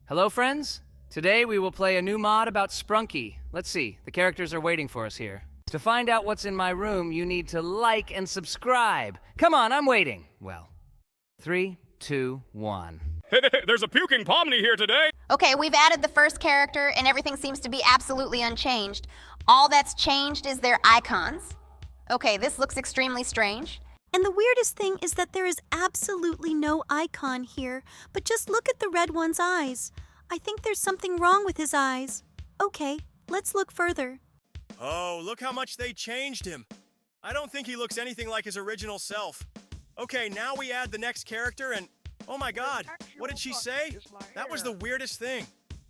Hello, friends. Today we will play a new mod about Sprunki. Let's see, the characters are waiting for us here. To find out what's in my room, you need to like and subscribe. Come on, I'm waiting. Well, 3, 2, 1. There's a puking Pomni here today. Okay, we've added the first character and everything seems to be absolutely unchanged. All that's changed is their icons. Okay, this looks extremely strange. And the weirdest thing is that there is absolutely no icon here, but just look at the red one's eyes. I think there's something wrong with his eyes. Okay, let's look further. Oh, look how much they changed him. I don't think he looks anything like his original self. Okay, now we add the next character and... Oh my god, what did she say? That was the weirdest thing.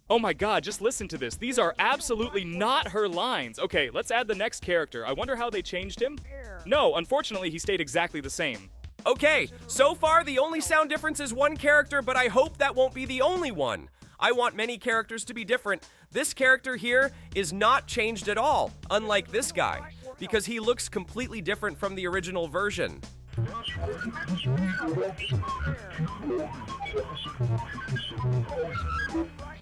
Oh my god, just listen to this. These are absolutely not her lines. Okay, let's add the next character. I wonder how they changed him? No, unfortunately, he stayed exactly the same. Okay, so far the only sound difference is one character, but I hope that won't be the only one. I want many characters to be different. This character here is not changed at all, unlike this guy, because he looks completely different from the original version.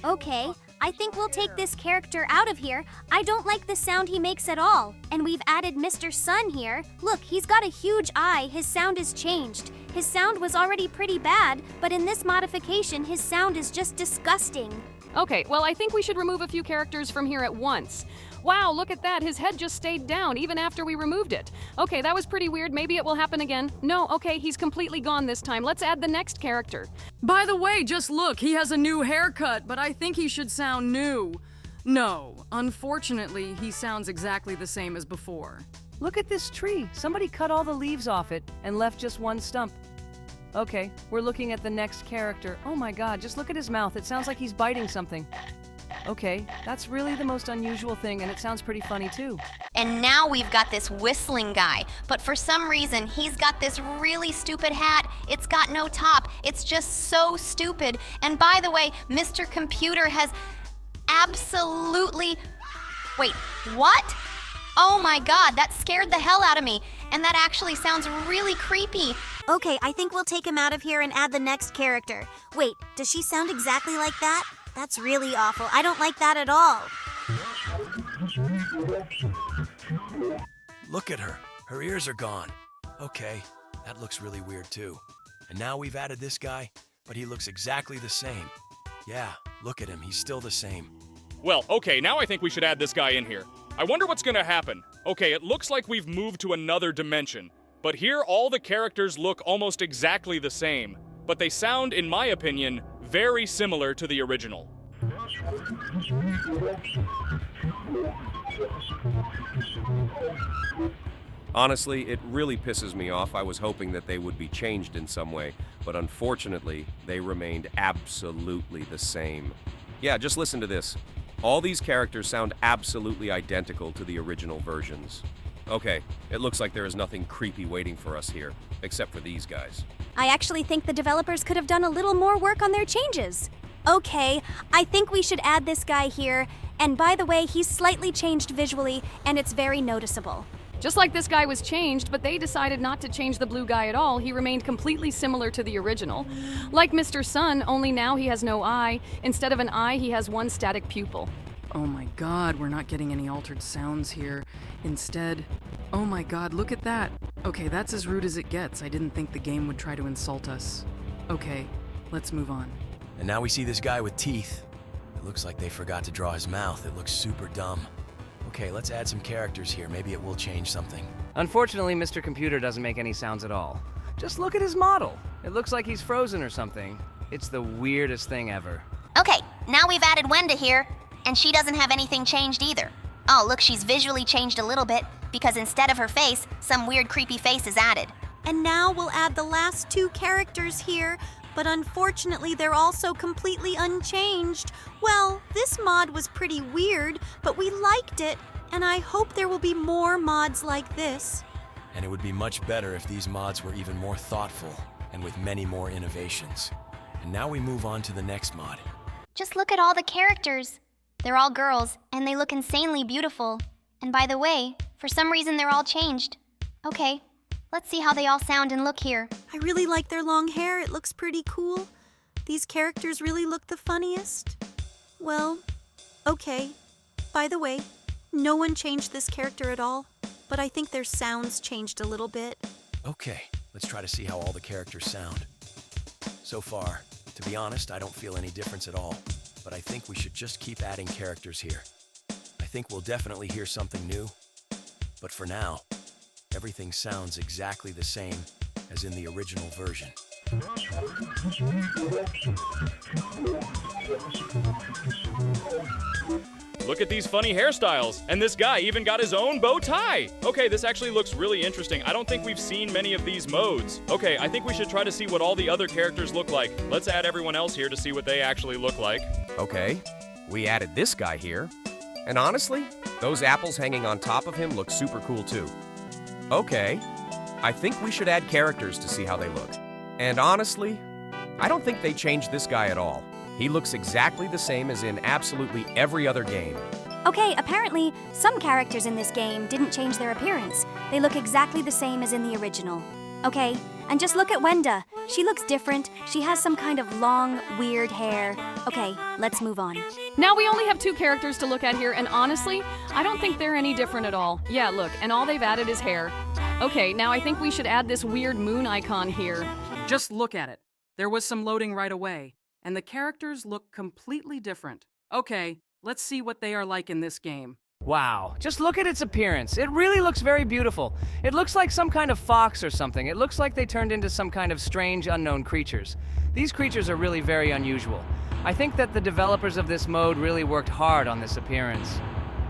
Okay, I think we'll take this character out of here. I don't like the sound he makes at all. And we've added Mr. Sun here. Look, he's got a huge eye. His sound is changed. His sound was already pretty bad, but in this modification, his sound is just disgusting. Okay, well, I think we should remove a few characters from here at once. Wow, look at that. His head just stayed down even after we removed it. Okay, that was pretty weird. Maybe it will happen again. No, okay, he's completely gone this time. Let's add the next character. By the way, just look, he has a new haircut, but I think he should sound new. No, unfortunately, he sounds exactly the same as before. Look at this tree. Somebody cut all the leaves off it and left just one stump. Okay, we're looking at the next character. Oh my god, just look at his mouth. It sounds like he's biting something. Okay, that's really the most unusual thing, and it sounds pretty funny too. And now we've got this whistling guy, but for some reason, he's got this really stupid hat. It's got no top. It's just so stupid. And by the way, Mr. Computer has absolutely... Wait, what? Oh my god, that scared the hell out of me. And that actually sounds really creepy. Okay, I think we'll take him out of here and add the next character. Wait, does she sound exactly like that? That's really awful. I don't like that at all. Look at her. Her ears are gone. Okay, that looks really weird too. And now we've added this guy, but he looks exactly the same. Yeah, look at him. He's still the same. Well, okay, now I think we should add this guy in here. I wonder what's gonna happen. Okay, it looks like we've moved to another dimension. But here, all the characters look almost exactly the same. But they sound, in my opinion, very similar to the original. Honestly, it really pisses me off. I was hoping that they would be changed in some way, but unfortunately, they remained absolutely the same. Yeah, just listen to this. All these characters sound absolutely identical to the original versions. Okay, it looks like there is nothing creepy waiting for us here, except for these guys. I actually think the developers could have done a little more work on their changes. Okay, I think we should add this guy here. And by the way, he's slightly changed visually, and it's very noticeable. Just like this guy was changed, but they decided not to change the blue guy at all. He remained completely similar to the original. Like Mr. Sun, only now he has no eye. Instead of an eye, he has one static pupil. Oh my god, we're not getting any altered sounds here. Instead, oh my god, look at that. Okay, that's as rude as it gets. I didn't think the game would try to insult us. Okay, let's move on. And now we see this guy with teeth. It looks like they forgot to draw his mouth. It looks super dumb. Okay, let's add some characters here. Maybe it will change something. Unfortunately, Mr. Computer doesn't make any sounds at all. Just look at his model. It looks like he's frozen or something. It's the weirdest thing ever. Okay, now we've added Wenda here, and she doesn't have anything changed either. Oh, look, she's visually changed a little bit, because instead of her face, some weird creepy face is added. And now we'll add the last two characters here, but unfortunately they're also completely unchanged. Well, this mod was pretty weird, but we liked it, and I hope there will be more mods like this. And it would be much better if these mods were even more thoughtful and with many more innovations. And now we move on to the next mod. Just look at all the characters. They're all girls, and they look insanely beautiful. And by the way, for some reason they're all changed. Okay, let's see how they all sound and look here. I really like their long hair. It looks pretty cool. These characters really look the funniest. Well, okay. By the way, no one changed this character at all, but I think their sounds changed a little bit. Okay, let's try to see how all the characters sound. So far, to be honest, I don't feel any difference at all, but I think we should just keep adding characters here. I think we'll definitely hear something new, but for now, everything sounds exactly the same as in the original version. Look at these funny hairstyles, and this guy even got his own bow tie. Okay, this actually looks really interesting. I don't think we've seen many of these modes. Okay, I think we should try to see what all the other characters look like. Let's add everyone else here to see what they actually look like. Okay, we added this guy here. And honestly, those apples hanging on top of him look super cool too. Okay, I think we should add characters to see how they look. And honestly, I don't think they changed this guy at all. He looks exactly the same as in absolutely every other game. Okay, apparently, some characters in this game didn't change their appearance. They look exactly the same as in the original. Okay, and just look at Wenda. She looks different. She has some kind of long, weird hair. Okay, let's move on. Now we only have 2 characters to look at here, and honestly, I don't think they're any different at all. Yeah, look, and all they've added is hair. Okay, now I think we should add this weird moon icon here. Just look at it. There was some loading right away, and the characters look completely different. Okay, let's see what they are like in this game. Wow, just look at its appearance. It really looks very beautiful. It looks like some kind of fox or something. It looks like they turned into some kind of strange, unknown creatures. These creatures are really very unusual. I think that the developers of this mode really worked hard on this appearance.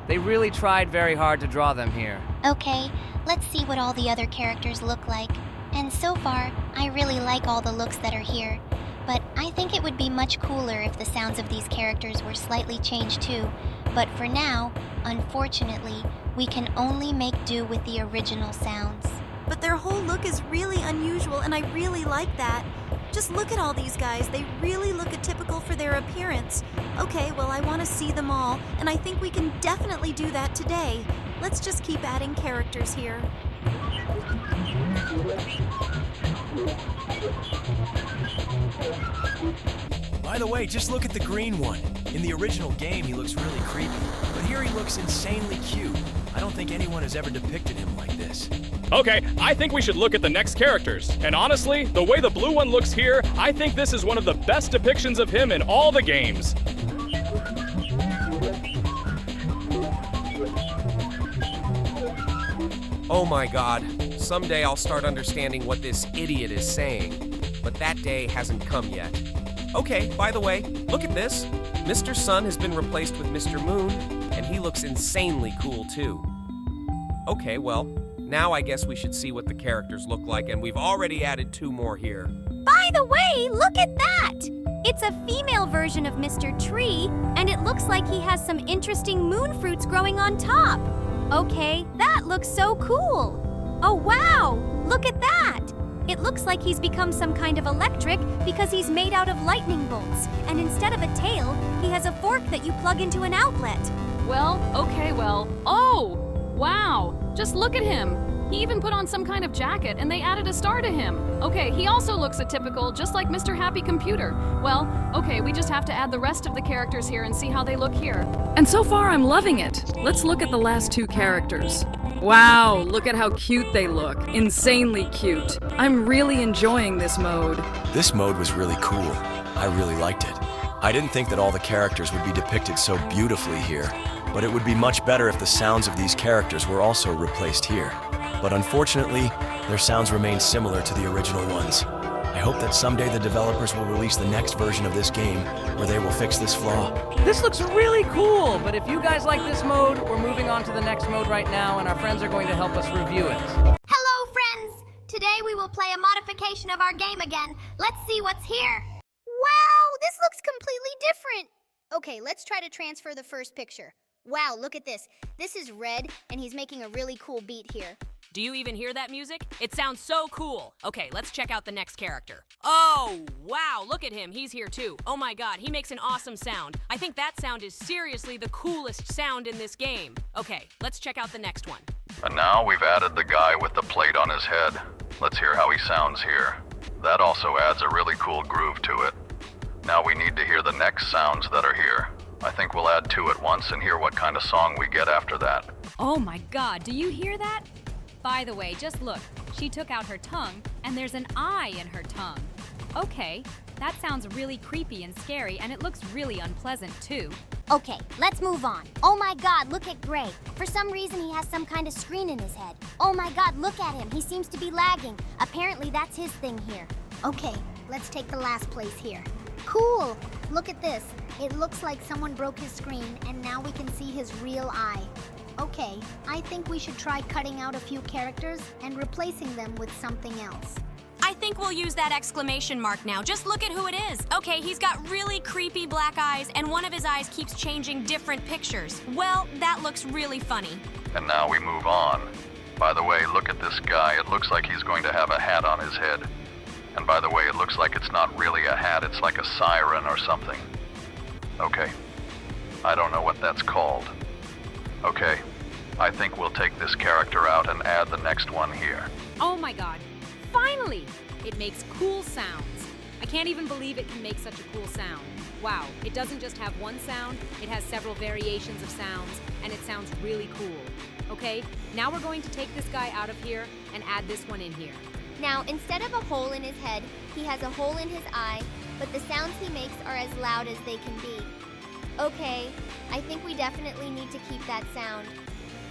They really tried very hard to draw them here. Okay, let's see what all the other characters look like. And so far, I really like all the looks that are here. But I think it would be much cooler if the sounds of these characters were slightly changed too. But for now, unfortunately, we can only make do with the original sounds. But their whole look is really unusual, and I really like that. Just look at all these guys. They really look atypical for their appearance. Okay, well, I want to see them all, and I think we can definitely do that today. Let's just keep adding characters here. By the way, just look at the green one. In the original game, he looks really creepy, but here he looks insanely cute. I don't think anyone has ever depicted him like this. Okay, I think we should look at the next characters. And honestly, the way the blue one looks here, I think this is one of the best depictions of him in all the games. Oh my god, someday I'll start understanding what this idiot is saying. But that day hasn't come yet. Okay, by the way, look at this. Mr. Sun has been replaced with Mr. Moon, and he looks insanely cool too. Okay, well, now I guess we should see what the characters look like, and we've already added 2 more here. By the way, look at that! It's a female version of Mr. Tree, and it looks like he has some interesting moon fruits growing on top. Okay, that looks so cool. Oh wow, look at that! It looks like he's become some kind of electric because he's made out of lightning bolts, and instead of a tail, he has a fork that you plug into an outlet. Well, okay, well. Oh! Wow! Just look at him! He even put on some kind of jacket and they added a star to him. Okay, he also looks atypical, just like Mr. Happy Computer. Well, okay, we just have to add the rest of the characters here and see how they look here. And so far, I'm loving it. Let's look at the last 2 characters. Wow, look at how cute they look. Insanely cute. I'm really enjoying this mode. This mode was really cool. I really liked it. I didn't think that all the characters would be depicted so beautifully here, but it would be much better if the sounds of these characters were also replaced here. But unfortunately, their sounds remain similar to the original ones. I hope that someday the developers will release the next version of this game where they will fix this flaw. This looks really cool, but if you guys like this mode, we're moving on to the next mode right now, and our friends are going to help us review it. Hello, friends! Today we will play a modification of our game again. Let's see what's here. Wow, this looks completely different. Okay, let's try to transfer the first picture. Wow, look at this. This is Red, and he's making a really cool beat here. Do you even hear that music? It sounds so cool. Okay, let's check out the next character. Oh, wow, look at him. He's here too. Oh my god, he makes an awesome sound. I think that sound is seriously the coolest sound in this game. Okay, let's check out the next one. And now we've added the guy with the plate on his head. Let's hear how he sounds here. That also adds a really cool groove to it. Now we need to hear the next sounds that are here. I think we'll add two at once and hear what kind of song we get after that. Oh my god, do you hear that? By the way, just look. She took out her tongue, and there's an eye in her tongue. Okay, that sounds really creepy and scary, and it looks really unpleasant too. Okay, let's move on. Oh my god, look at Gray. For some reason, he has some kind of screen in his head. Oh my god, look at him. He seems to be lagging. Apparently, that's his thing here. Okay, let's take the last place here. Cool! Look at this. It looks like someone broke his screen, and now we can see his real eye. Okay, I think we should try cutting out a few characters and replacing them with something else. I think we'll use that exclamation mark now. Just look at who it is. Okay, he's got really creepy black eyes, and one of his eyes keeps changing different pictures. Well, that looks really funny. And now we move on. By the way, look at this guy. It looks like he's going to have a hat on his head. And by the way, it looks like it's not really a hat, it's like a siren or something. Okay. I don't know what that's called. Okay. I think we'll take this character out and add the next one here. Oh my god, finally! It makes cool sounds. I can't even believe it can make such a cool sound. Wow, it doesn't just have one sound, it has several variations of sounds, and it sounds really cool. Okay, now we're going to take this guy out of here and add this one in here. Now, instead of a hole in his head, he has a hole in his eye, but the sounds he makes are as loud as they can be. Okay, I think we definitely need to keep that sound.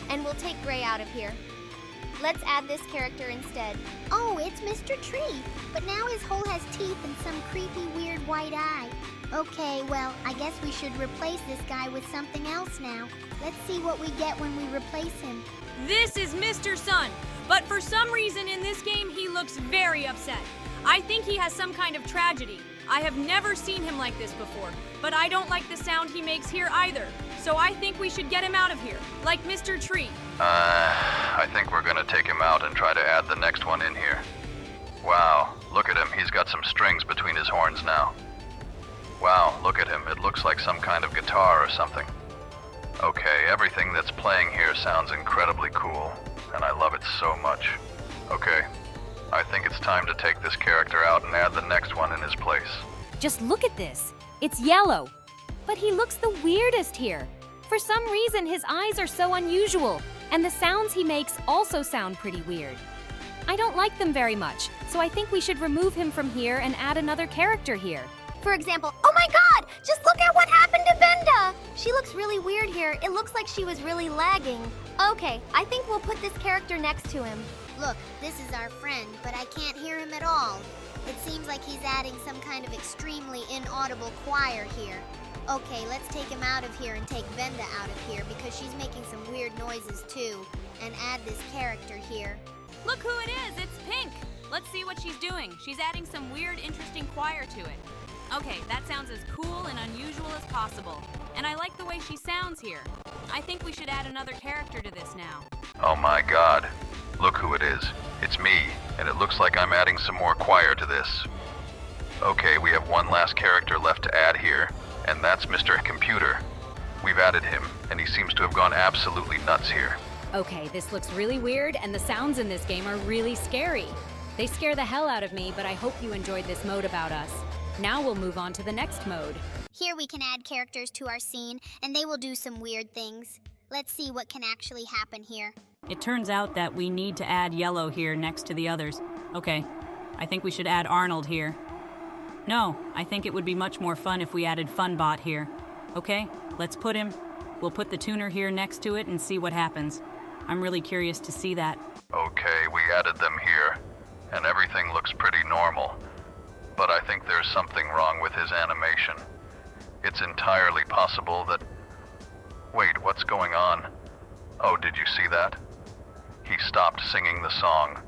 And we'll take Gray out of here. Let's add this character instead. Oh, it's Mr. Tree, but now his hole has teeth and some creepy weird white eye. Okay, well, I guess we should replace this guy with something else now. Let's see what we get when we replace him. This is Mr. Sun, but for some reason in this game he looks very upset. I think he has some kind of tragedy. I have never seen him like this before, but I don't like the sound he makes here either. So I think we should get him out of here, like Mr. Tree. I think we're gonna take him out and try to add the next one in here. Wow, look at him. He's got some strings between his horns now. Wow, look at him. It looks like some kind of guitar or something. Okay, everything that's playing here sounds incredibly cool, and I love it so much. Okay, I think it's time to take this character out and add the next one in his place. Just look at this. It's yellow. But he looks the weirdest here. For some reason, his eyes are so unusual, and the sounds he makes also sound pretty weird. I don't like them very much, so I think we should remove him from here and add another character here. For example, oh my god! Just look at what happened to Venda! She looks really weird here. It looks like she was really lagging. Okay, I think we'll put this character next to him. Look, this is our friend, but I can't hear him at all. It seems like he's adding some kind of extremely inaudible choir here. Okay, let's take him out of here and take Venda out of here because she's making some weird noises too. And add this character here. Look who it is, it's Pink. Let's see what she's doing. She's adding some weird, interesting choir to it. Okay, that sounds as cool and unusual as possible. And I like the way she sounds here. I think we should add another character to this now. Oh my god. Look who it is. It's me, and it looks like I'm adding some more choir to this. Okay, we have one last character left to add here, and that's Mr. Computer. We've added him, and he seems to have gone absolutely nuts here. Okay, this looks really weird, and the sounds in this game are really scary. They scare the hell out of me, but I hope you enjoyed this mode about us. Now we'll move on to the next mode. Here we can add characters to our scene, and they will do some weird things. Let's see what can actually happen here. It turns out that we need to add Yellow here next to the others. Okay, I think we should add Arnold here. No, I think it would be much more fun if we added Funbot here. Okay, let's put him. We'll put the tuner here next to it and see what happens. I'm really curious to see that. Okay, we added them here, and everything looks pretty normal. But I think there's something wrong with his animation. It's entirely possible that... Wait, what's going on? Oh, did you see that? He stopped singing the song,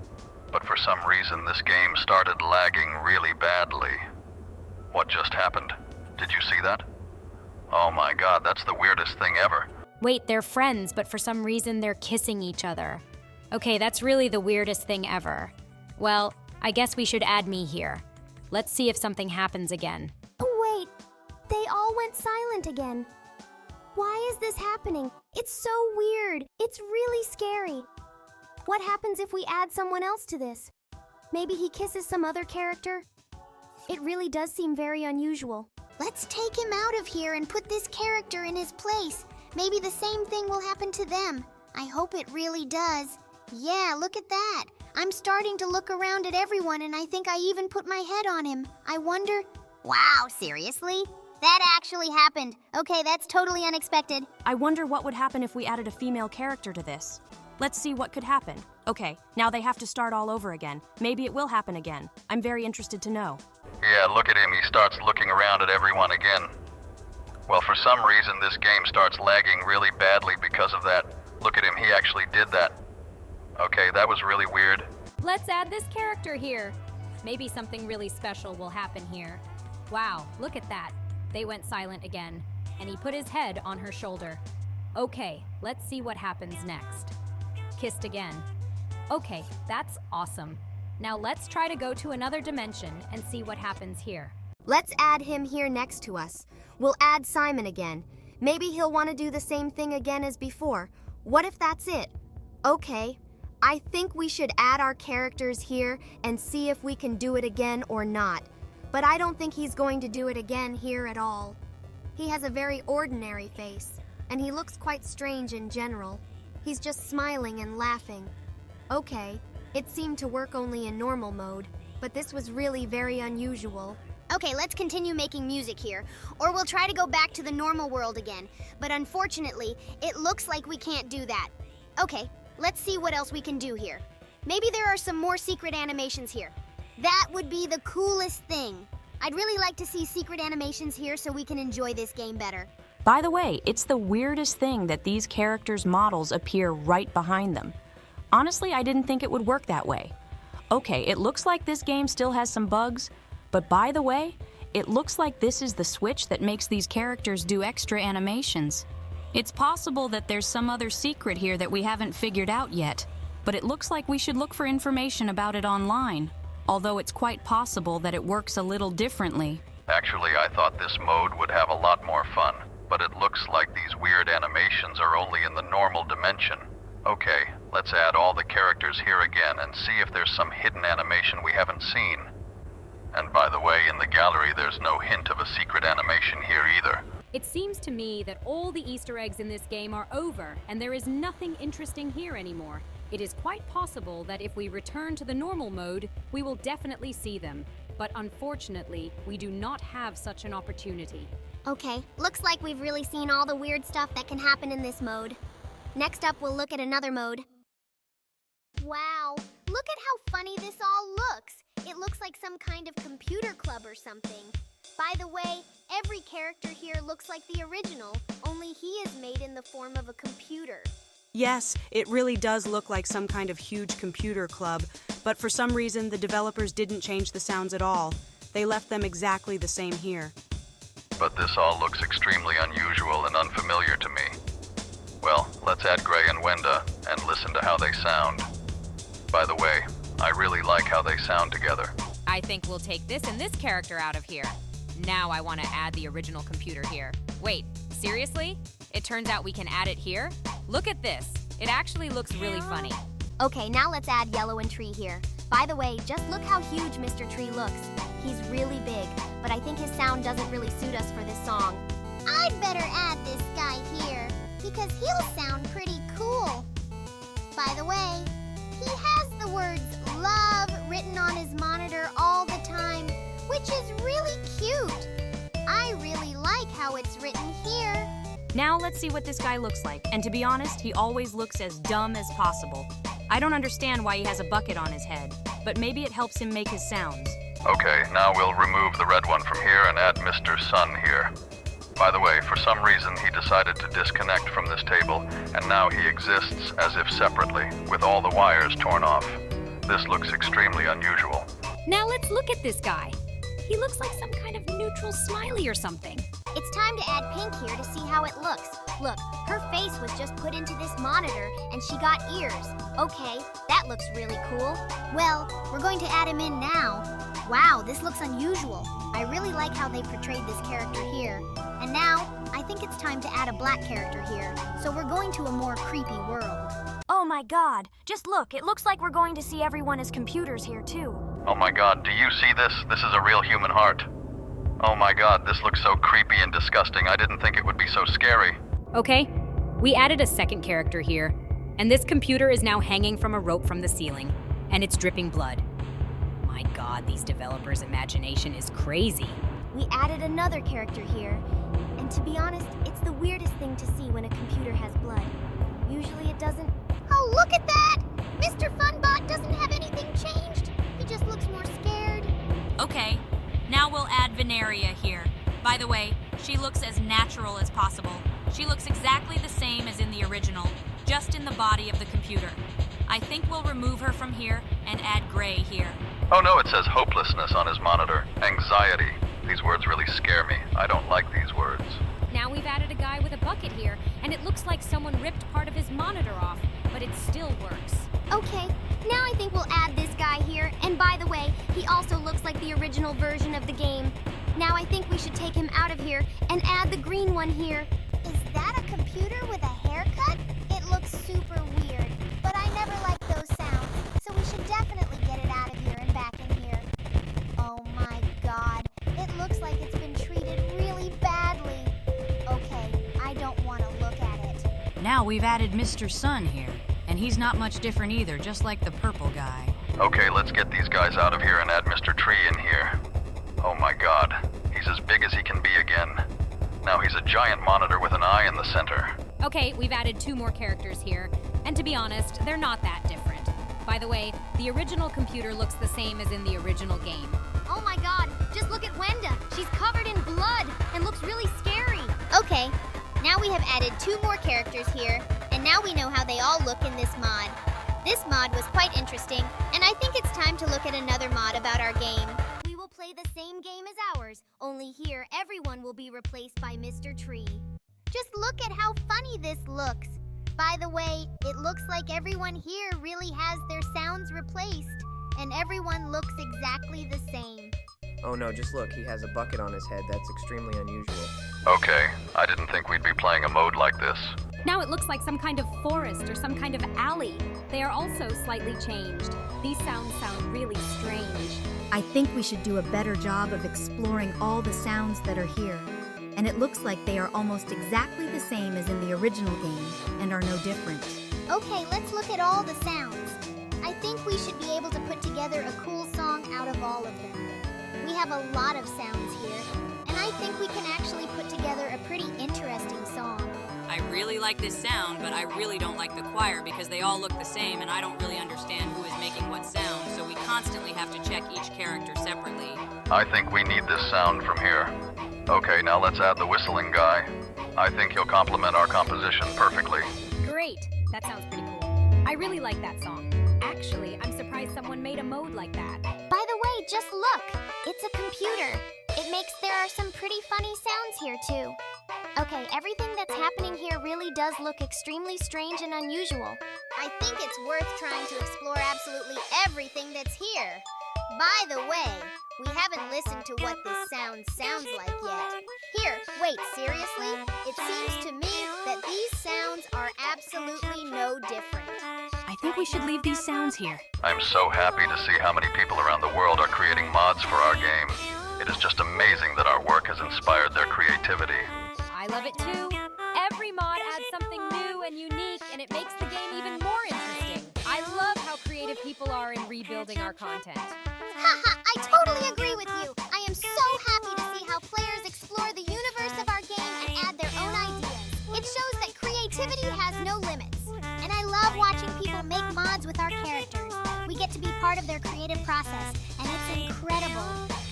but for some reason this game started lagging really badly. What just happened? Did you see that? Oh my god, that's the weirdest thing ever. Wait, they're friends, but for some reason they're kissing each other. Okay, that's really the weirdest thing ever. Well, I guess we should add me here. Let's see if something happens again. Wait, they all went silent again. Why is this happening? It's so weird. It's really scary. What happens if we add someone else to this? Maybe he kisses some other character? It really does seem very unusual. Let's take him out of here and put this character in his place. Maybe the same thing will happen to them. I hope it really does. Yeah, look at that. I'm starting to look around at everyone, and I think I even put my head on him. I wonder... Wow, seriously? That actually happened. Okay, that's totally unexpected. I wonder what would happen if we added a female character to this. Let's see what could happen. Okay, now they have to start all over again. Maybe it will happen again. I'm very interested to know. Yeah, look at him. He starts looking around at everyone again. Well, for some reason, this game starts lagging really badly because of that. Look at him. He actually did that. Okay, that was really weird. Let's add this character here. Maybe something really special will happen here. Wow, look at that. They went silent again, and he put his head on her shoulder. Okay, let's see what happens next. Kissed again. Okay, that's awesome. Now let's try to go to another dimension and see what happens here. Let's add him here next to us. We'll add Simon again. Maybe he'll want to do the same thing again as before. What if that's it? Okay, I think we should add our characters here and see if we can do it again or not. But I don't think he's going to do it again here at all. He has a very ordinary face, and he looks quite strange in general. He's just smiling and laughing. Okay, it seemed to work only in normal mode, but this was really very unusual. Okay, let's continue making music here, or we'll try to go back to the normal world again. But unfortunately, it looks like we can't do that. Okay, let's see what else we can do here. Maybe there are some more secret animations here. That would be the coolest thing. I'd really like to see secret animations here so we can enjoy this game better. By the way, it's the weirdest thing that these characters' models appear right behind them. Honestly, I didn't think it would work that way. Okay, it looks like this game still has some bugs, but by the way, it looks like this is the switch that makes these characters do extra animations. It's possible that there's some other secret here that we haven't figured out yet, but it looks like we should look for information about it online, although it's quite possible that it works a little differently. Actually, I thought this mode would have a lot more fun, but it looks like these weird animations are only in the normal dimension. Okay, let's add all the characters here again and see if there's some hidden animation we haven't seen. And by the way, in the gallery there's no hint of a secret animation here either. It seems to me that all the Easter eggs in this game are over, and there is nothing interesting here anymore. It is quite possible that if we return to the normal mode, we will definitely see them. But unfortunately, we do not have such an opportunity. Okay, looks like we've really seen all the weird stuff that can happen in this mode. Next up, we'll look at another mode. Wow, look at how funny this all looks. It looks like some kind of computer club or something. By the way, every character here looks like the original, only he is made in the form of a computer. Yes, it really does look like some kind of huge computer club, but for some reason the developers didn't change the sounds at all. They left them exactly the same here. But this all looks extremely unusual and unfamiliar to me. Well, let's add Gray and Wenda and listen to how they sound. By the way, I really like how they sound together. I think we'll take this and this character out of here. Now I want to add the original computer here. Wait, seriously? It turns out we can add it here? Look at this. It actually looks really funny. Okay, now let's add Yellow and Tree here. By the way, just look how huge Mr. Tree looks. He's really big, but I think his sound doesn't really suit us for this song. I'd better add this guy here, because he'll sound pretty cool. By the way, he has the words love written on his monitor all the time, which is really cute. I really like how it's written here. Now let's see what this guy looks like. And to be honest, he always looks as dumb as possible. I don't understand why he has a bucket on his head, but maybe it helps him make his sounds. Okay, now we'll remove the red one from here and add Mr. Sun here. By the way, for some reason he decided to disconnect from this table, and now he exists as if separately, with all the wires torn off. This looks extremely unusual. Now let's look at this guy. He looks like some kind of neutral smiley or something. It's time to add Pink here to see how it looks. Look, her face was just put into this monitor and she got ears. Okay, that looks really cool. Well, we're going to add him in now. Wow, this looks unusual. I really like how they portrayed this character here. And now, I think it's time to add a black character here. So we're going to a more creepy world. Oh my god, just look, it looks like we're going to see everyone as computers here too. Oh my god, do you see this? This is a real human heart. Oh my god, this looks so creepy and disgusting. I didn't think it would be so scary. Okay, we added a second character here, and this computer is now hanging from a rope from the ceiling, and it's dripping blood. My god, these developers' imagination is crazy. We added another character here, and to be honest, it's the weirdest thing to see when a computer has blood. Usually it doesn't. Oh, look at that! Mr. Funbot doesn't have anything changed. He just looks more scared. Okay, now we'll add Veneria here. By the way, she looks as natural as possible. She looks exactly the same as in the original, just in the body of the computer. I think we'll remove her from here and add Gray here. Oh no, it says hopelessness on his monitor. Anxiety. These words really scare me. I don't like these words. Now we've added a guy with a bucket here, and it looks like someone ripped part of his monitor off, but it still works. Okay, now I think we'll add this guy here, and by the way, he also looks like the original version of the game. Now I think we should take him out of here and add the green one here. Is that a computer with a haircut? It looks super weird, but I never liked those sounds, so we should definitely get it out of here and back in here. Oh my god, it looks like it's been treated really badly. Okay, I don't want to look at it. Now we've added Mr. Sun here, and he's not much different either, just like the purple guy. Okay, let's get these guys out of here and add Mr. Tree in here. Oh my god, he's as big as he can be again. Now he's a giant monitor with an eye in the center. Okay, we've added 2 more characters here, and to be honest, they're not that different. By the way, the original computer looks the same as in the original game. Oh my god, just look at Wenda. She's covered in blood and looks really scary. Okay, now we have added 2 more characters here, and now we know how they all look in this mod. This mod was quite interesting, and I think it's time to look at another mod about our game. We will play the same game as ours, only here everyone will be replaced by Mr. Tree. Just look at how funny this looks. By the way, it looks like everyone here really has their sounds replaced, and everyone looks exactly the same. Oh no, just look, he has a bucket on his head. That's extremely unusual. Okay, I didn't think we'd be playing a mode like this. Now it looks like some kind of forest or some kind of alley. They are also slightly changed. These sounds sound really strange. I think we should do a better job of exploring all the sounds that are here. And it looks like they are almost exactly the same as in the original game and are no different. Okay, let's look at all the sounds. I think we should be able to put together a cool song out of all of them. We have a lot of sounds here, and I think we can actually put together a pretty interesting song. I really like this sound, but I really don't like the choir because they all look the same and I don't really understand who is making what sound, so we constantly have to check each character separately. I think we need this sound from here. Okay, now let's add the whistling guy. I think he'll complement our composition perfectly. Great, that sounds pretty cool. I really like that song. Actually, I'm surprised someone made a mode like that. By the way, just look. It's a computer. It makes there are some pretty funny sounds here too. Okay, everything that's happening here really does look extremely strange and unusual. I think it's worth trying to explore absolutely everything that's here. By the way, we haven't listened to what this sound sounds like yet. Here, wait, seriously? It seems to me that these sounds are absolutely no different. I think we should leave these sounds here. I'm so happy to see how many people around the world are creating mods for our game. It is just amazing that our work has inspired their creativity. I love it too. Every mod adds something new and unique, and it makes the game even more interesting. I love how creative people are in rebuilding our content. Haha, I totally agree with you. I am so happy to see how players explore the universe of our game and add their own ideas. It shows that creativity has no limits. And I love watching people make mods with our characters. We get to be part of their creative process, and it's incredible.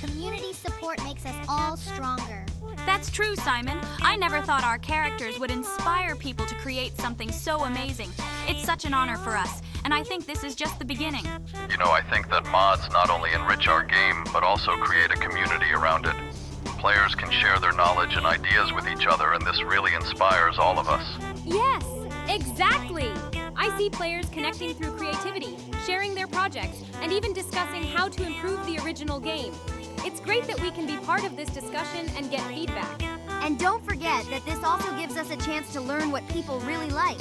Community support makes us all stronger. That's true, Simon. I never thought our characters would inspire people to create something so amazing. It's such an honor for us, and I think this is just the beginning. You know, I think that mods not only enrich our game, but also create a community around it. Players can share their knowledge and ideas with each other, and this really inspires all of us. Yes, exactly. I see players connecting through creativity, sharing their projects, and even discussing how to improve the original game. It's great that we can be part of this discussion and get feedback. And don't forget that this also gives us a chance to learn what people really like.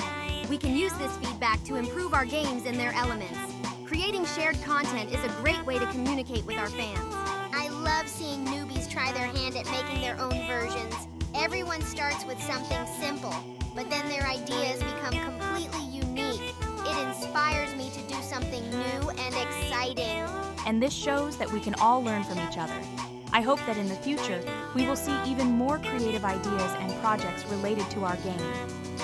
We can use this feedback to improve our games and their elements. Creating shared content is a great way to communicate with our fans. I love seeing newbies try their hand at making their own versions. Everyone starts with something simple, but then their ideas become completely unique. It inspires me to do something new and exciting. And this shows that we can all learn from each other. I hope that in the future, we will see even more creative ideas and projects related to our game.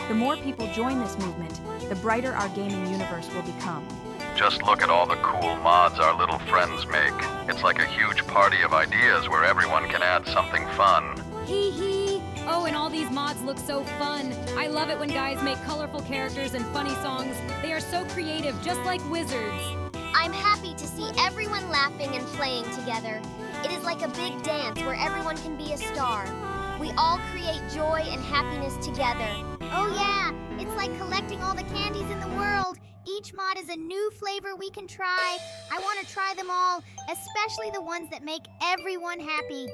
The more people join this movement, the brighter our gaming universe will become. Just look at all the cool mods our little friends make. It's like a huge party of ideas where everyone can add something fun. Hee hee! Oh, and all these mods look so fun. I love it when guys make colorful characters and funny songs. They are so creative, just like wizards. I'm happy to see everyone laughing and playing together. It is like a big dance where everyone can be a star. We all create joy and happiness together. Oh yeah, it's like collecting all the candies in the world. Each mod is a new flavor we can try. I want to try them all, especially the ones that make everyone happy.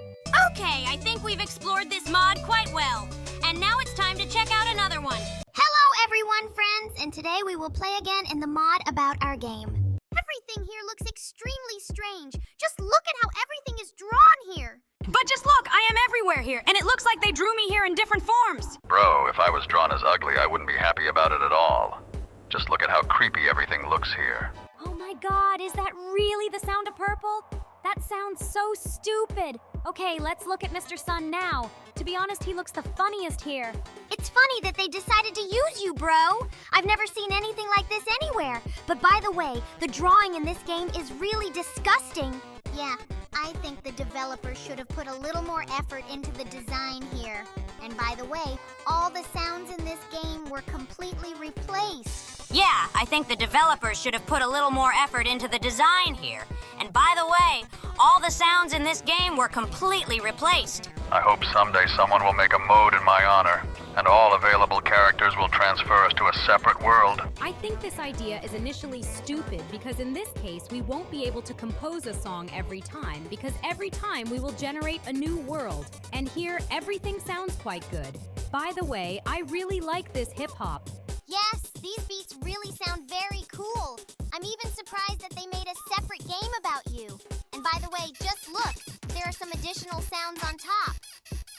Okay, I think we've explored this mod quite well. And now it's time to check out another one. Hello everyone, friends, and today we will play again in the mod about our game. Everything here looks extremely strange. Just look at how everything is drawn here. But just look, I am everywhere here, and it looks like they drew me here in different forms. Bro, if I was drawn as ugly, I wouldn't be happy about it at all. Just look at how creepy everything looks here. Oh my god, is that really the sound of purple? That sounds so stupid. Okay, let's look at Mr. Sun now. To be honest, he looks the funniest here. It's funny that they decided to use you, bro. I've never seen anything like this anywhere. But by the way, the drawing in this game is really disgusting. Yeah, I think the developers should have put a little more effort into the design here. And by the way, all the sounds in this game were completely replaced. Yeah, I think the developers should have put a little more effort into the design here. And by the way, all the sounds in this game were completely replaced. I hope someday someone will make a mode in my honor, and all available characters will transfer us to a separate world. I think this idea is initially stupid because in this case, we won't be able to compose a song every time because every time we will generate a new world. And here, everything sounds quite good. By the way, I really like this hip-hop. Yes, these beats really sound very cool. I'm even surprised that they made a separate game about you. And by the way, just look, there are some additional sounds on top.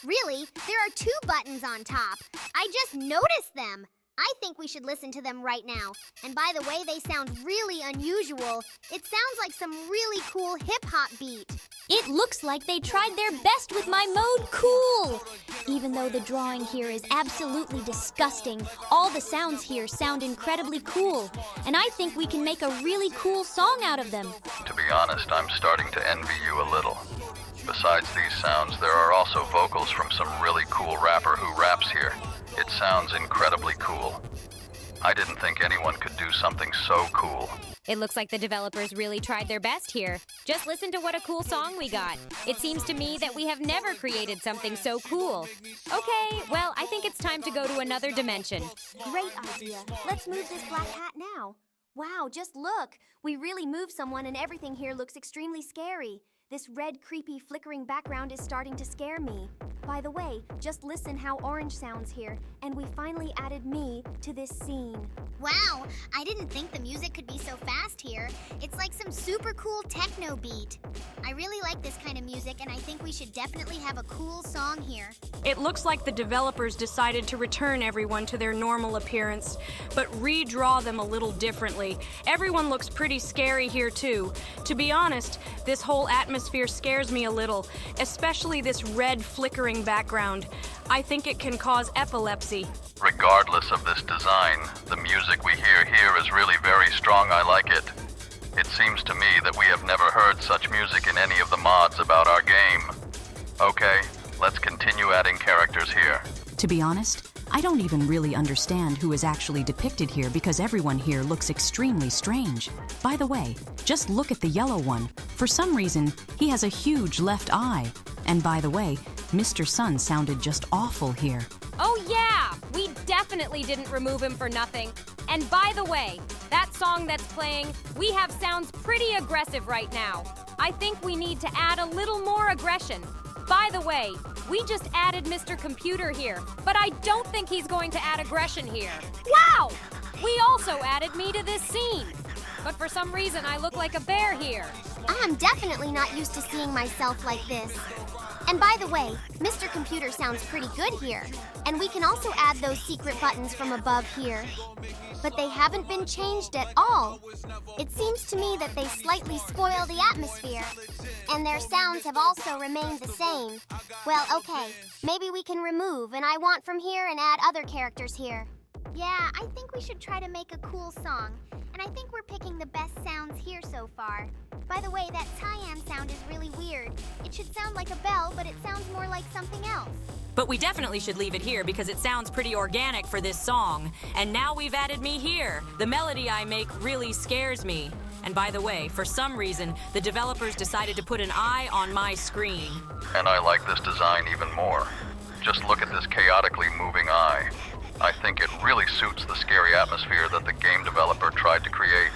Really, there are 2 buttons on top. I just noticed them. I think we should listen to them right now. And by the way, they sound really unusual. It sounds like some really cool hip-hop beat. It looks like they tried their best with my mode cool. Even though the drawing here is absolutely disgusting, all the sounds here sound incredibly cool. And I think we can make a really cool song out of them. To be honest, I'm starting to envy you a little. Besides these sounds, there are also vocals from some really cool rapper who raps here. It sounds incredibly cool. I didn't think anyone could do something so cool. It looks like the developers really tried their best here. Just listen to what a cool song we got. It seems to me that we have never created something so cool. Okay, well, I think it's time to go to another dimension. Great idea. Let's move this black hat now. Wow, just look. We really moved someone and everything here looks extremely scary. This red, creepy, flickering background is starting to scare me. By the way, just listen how orange sounds here, and we finally added me to this scene. Wow, I didn't think the music could be so fast here. It's like some super cool techno beat. I really like this kind of music, and I think we should definitely have a cool song here. It looks like the developers decided to return everyone to their normal appearance, but redraw them a little differently. Everyone looks pretty scary here too. To be honest, this whole atmosphere scares me a little, especially this red flickering background. I think it can cause epilepsy. Regardless of this design, the music we hear here is really very strong. I like it. It seems to me that we have never heard such music in any of the mods about our game. Okay, let's continue adding characters here. To be honest, I don't even really understand who is actually depicted here because everyone here looks extremely strange. By the way, just look at the yellow one. For some reason, he has a huge left eye. And by the way, Mr. Sun sounded just awful here. Oh yeah, we definitely didn't remove him for nothing. And by the way, that song that's playing, we have sounds pretty aggressive right now. I think we need to add a little more aggression. By the way, we just added Mr. Computer here, but I don't think he's going to add aggression here. Wow! We also added me to this scene. But for some reason, I look like a bear here. I am definitely not used to seeing myself like this. And by the way, Mr. Computer sounds pretty good here. And we can also add those secret buttons from above here. But they haven't been changed at all. It seems to me that they slightly spoil the atmosphere. And their sounds have also remained the same. Well, okay, maybe we can remove and I want from here and add other characters here. Yeah, I think we should try to make a cool song. And I think we're picking the best sounds here so far. By the way, that Cyan sound is really weird. It should sound like a bell, but it sounds more like something else. But we definitely should leave it here because it sounds pretty organic for this song. And now we've added me here. The melody I make really scares me. And by the way, for some reason, the developers decided to put an eye on my screen. And I like this design even more. Just look at this chaotically moving eye. I think it really suits the scary atmosphere that the game developer tried to create.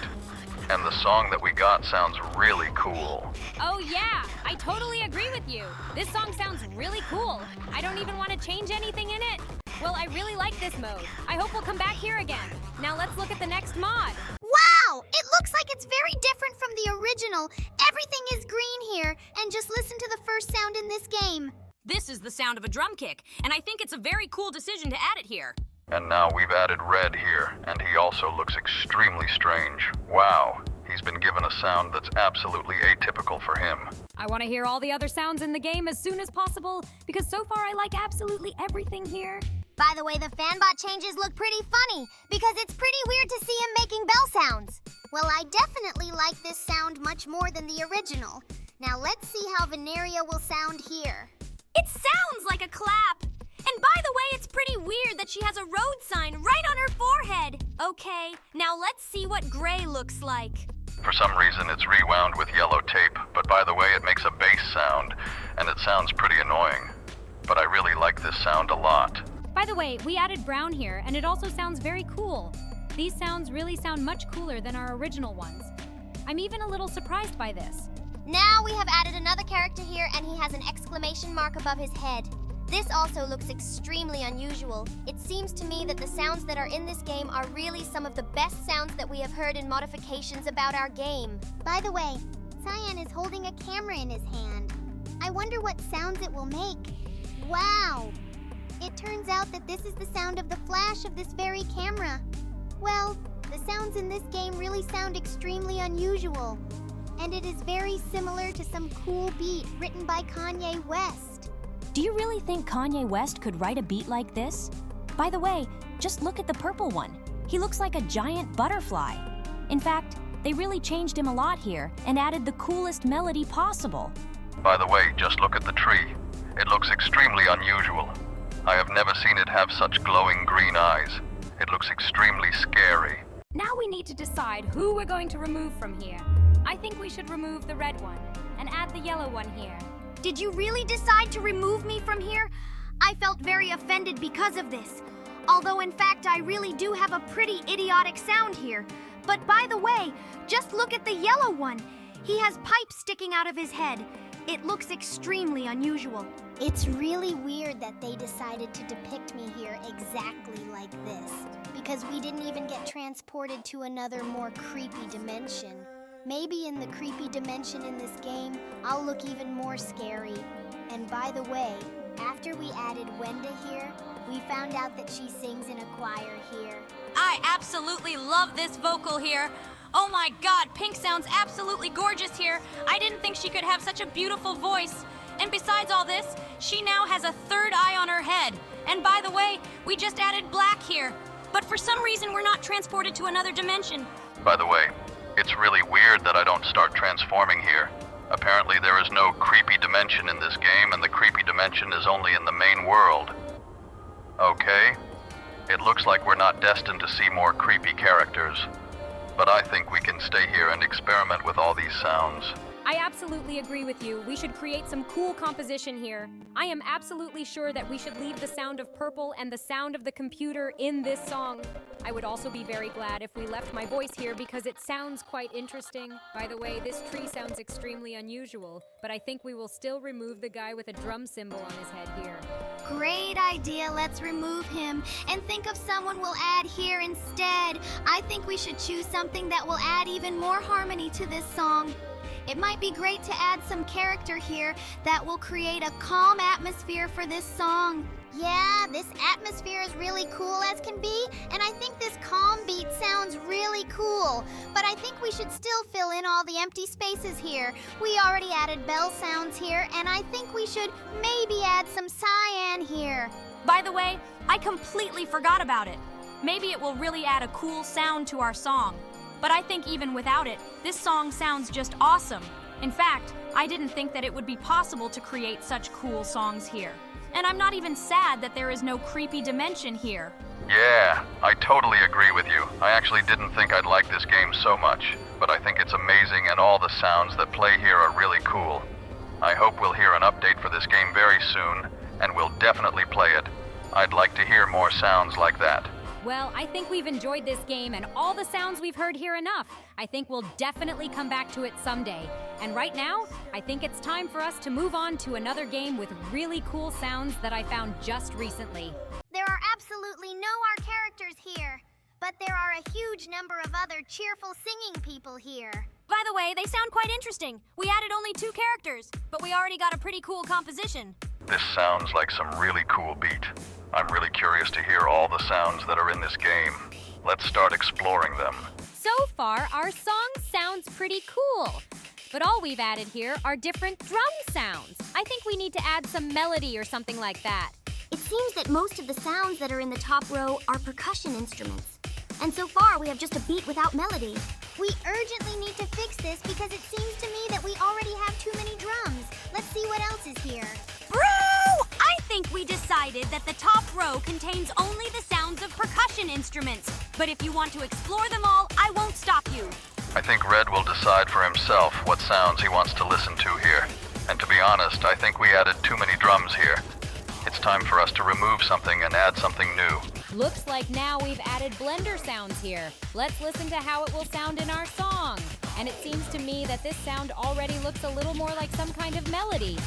And the song that we got sounds really cool. Oh yeah, I totally agree with you. This song sounds really cool. I don't even want to change anything in it. Well, I really like this mode. I hope we'll come back here again. Now let's look at the next mod. Wow! It looks like it's very different from the original. Everything is green here, and just listen to the first sound in this game. This is the sound of a drum kick, and I think it's a very cool decision to add it here. And now we've added Red here, and he also looks extremely strange. Wow, he's been given a sound that's absolutely atypical for him. I want to hear all the other sounds in the game as soon as possible, because so far I like absolutely everything here. By the way, the fanbot changes look pretty funny, because it's pretty weird to see him making bell sounds. Well, I definitely like this sound much more than the original. Now let's see how Veneria will sound here. It sounds like a clap! And by the way, it's pretty weird that she has a road sign right on her forehead. Okay, now let's see what gray looks like. For some reason, it's rewound with yellow tape, but by the way, it makes a bass sound, and it sounds pretty annoying. But I really like this sound a lot. By the way, we added brown here, and it also sounds very cool. These sounds really sound much cooler than our original ones. I'm even a little surprised by this. Now we have added another character here, and he has an exclamation mark above his head. This also looks extremely unusual. It seems to me that the sounds that are in this game are really some of the best sounds that we have heard in modifications about our game. By the way, Cyan is holding a camera in his hand. I wonder what sounds it will make. Wow! It turns out that this is the sound of the flash of this very camera. Well, the sounds in this game really sound extremely unusual. And it is very similar to some cool beat written by Kanye West. Do you really think Kanye West could write a beat like this? By the way, just look at the purple one. He looks like a giant butterfly. In fact, they really changed him a lot here and added the coolest melody possible. By the way, just look at the tree. It looks extremely unusual. I have never seen it have such glowing green eyes. It looks extremely scary. Now we need to decide who we're going to remove from here. I think we should remove the red one and add the yellow one here. Did you really decide to remove me from here? I felt very offended because of this. Although in fact I really do have a pretty idiotic sound here. But by the way, just look at the yellow one. He has pipes sticking out of his head. It looks extremely unusual. It's really weird that they decided to depict me here exactly like this, because we didn't even get transported to another more creepy dimension. Maybe in the creepy dimension in this game, I'll look even more scary. And by the way, after we added Wenda here, we found out that she sings in a choir here. I absolutely love this vocal here. Oh my god, Pink sounds absolutely gorgeous here. I didn't think she could have such a beautiful voice. And besides all this, she now has a third eye on her head. And by the way, we just added Black here. But for some reason, we're not transported to another dimension. By the way, it's really weird that I don't start transforming here. Apparently there is no creepy dimension in this game, and the creepy dimension is only in the main world. Okay, it looks like we're not destined to see more creepy characters. But I think we can stay here and experiment with all these sounds. I absolutely agree with you. We should create some cool composition here. I am absolutely sure that we should leave the sound of purple and the sound of the computer in this song. I would also be very glad if we left my voice here because it sounds quite interesting. By the way, this tree sounds extremely unusual, but I think we will still remove the guy with a drum cymbal on his head here. Great idea, let's remove him and think of someone we'll add here instead. I think we should choose something that will add even more harmony to this song. It might be great to add some character here that will create a calm atmosphere for this song. Yeah, this atmosphere is really cool as can be, and I think this calm beat sounds really cool. But I think we should still fill in all the empty spaces here. We already added bell sounds here, and I think we should maybe add some cyan here. By the way, I completely forgot about it. Maybe it will really add a cool sound to our song. But I think even without it, this song sounds just awesome. In fact, I didn't think that it would be possible to create such cool songs here. And I'm not even sad that there is no creepy dimension here. Yeah, I totally agree with you. I actually didn't think I'd like this game so much, but I think it's amazing and all the sounds that play here are really cool. I hope we'll hear an update for this game very soon, and we'll definitely play it. I'd like to hear more sounds like that. Well, I think we've enjoyed this game and all the sounds we've heard here enough. I think we'll definitely come back to it someday. And right now, I think it's time for us to move on to another game with really cool sounds that I found just recently. There are absolutely no our characters here, but there are a huge number of other cheerful singing people here. By the way, they sound quite interesting. We added only 2 characters, but we already got a pretty cool composition. This sounds like some really cool beat. I'm really curious to hear all the sounds that are in this game. Let's start exploring them. So far, our song sounds pretty cool. But all we've added here are different drum sounds. I think we need to add some melody or something like that. It seems that most of the sounds that are in the top row are percussion instruments. And so far, we have just a beat without melody. We urgently need to fix this because it seems to me that we already have too many drums. Let's see what else is here. Bro! I think we decided that the top row contains only the sounds of percussion instruments. But if you want to explore them all, I won't stop you. I think Red will decide for himself what sounds he wants to listen to here. And to be honest, I think we added too many drums here. It's time for us to remove something and add something new. Looks like now we've added blender sounds here. Let's listen to how it will sound in our song. And it seems to me that this sound already looks a little more like some kind of melody.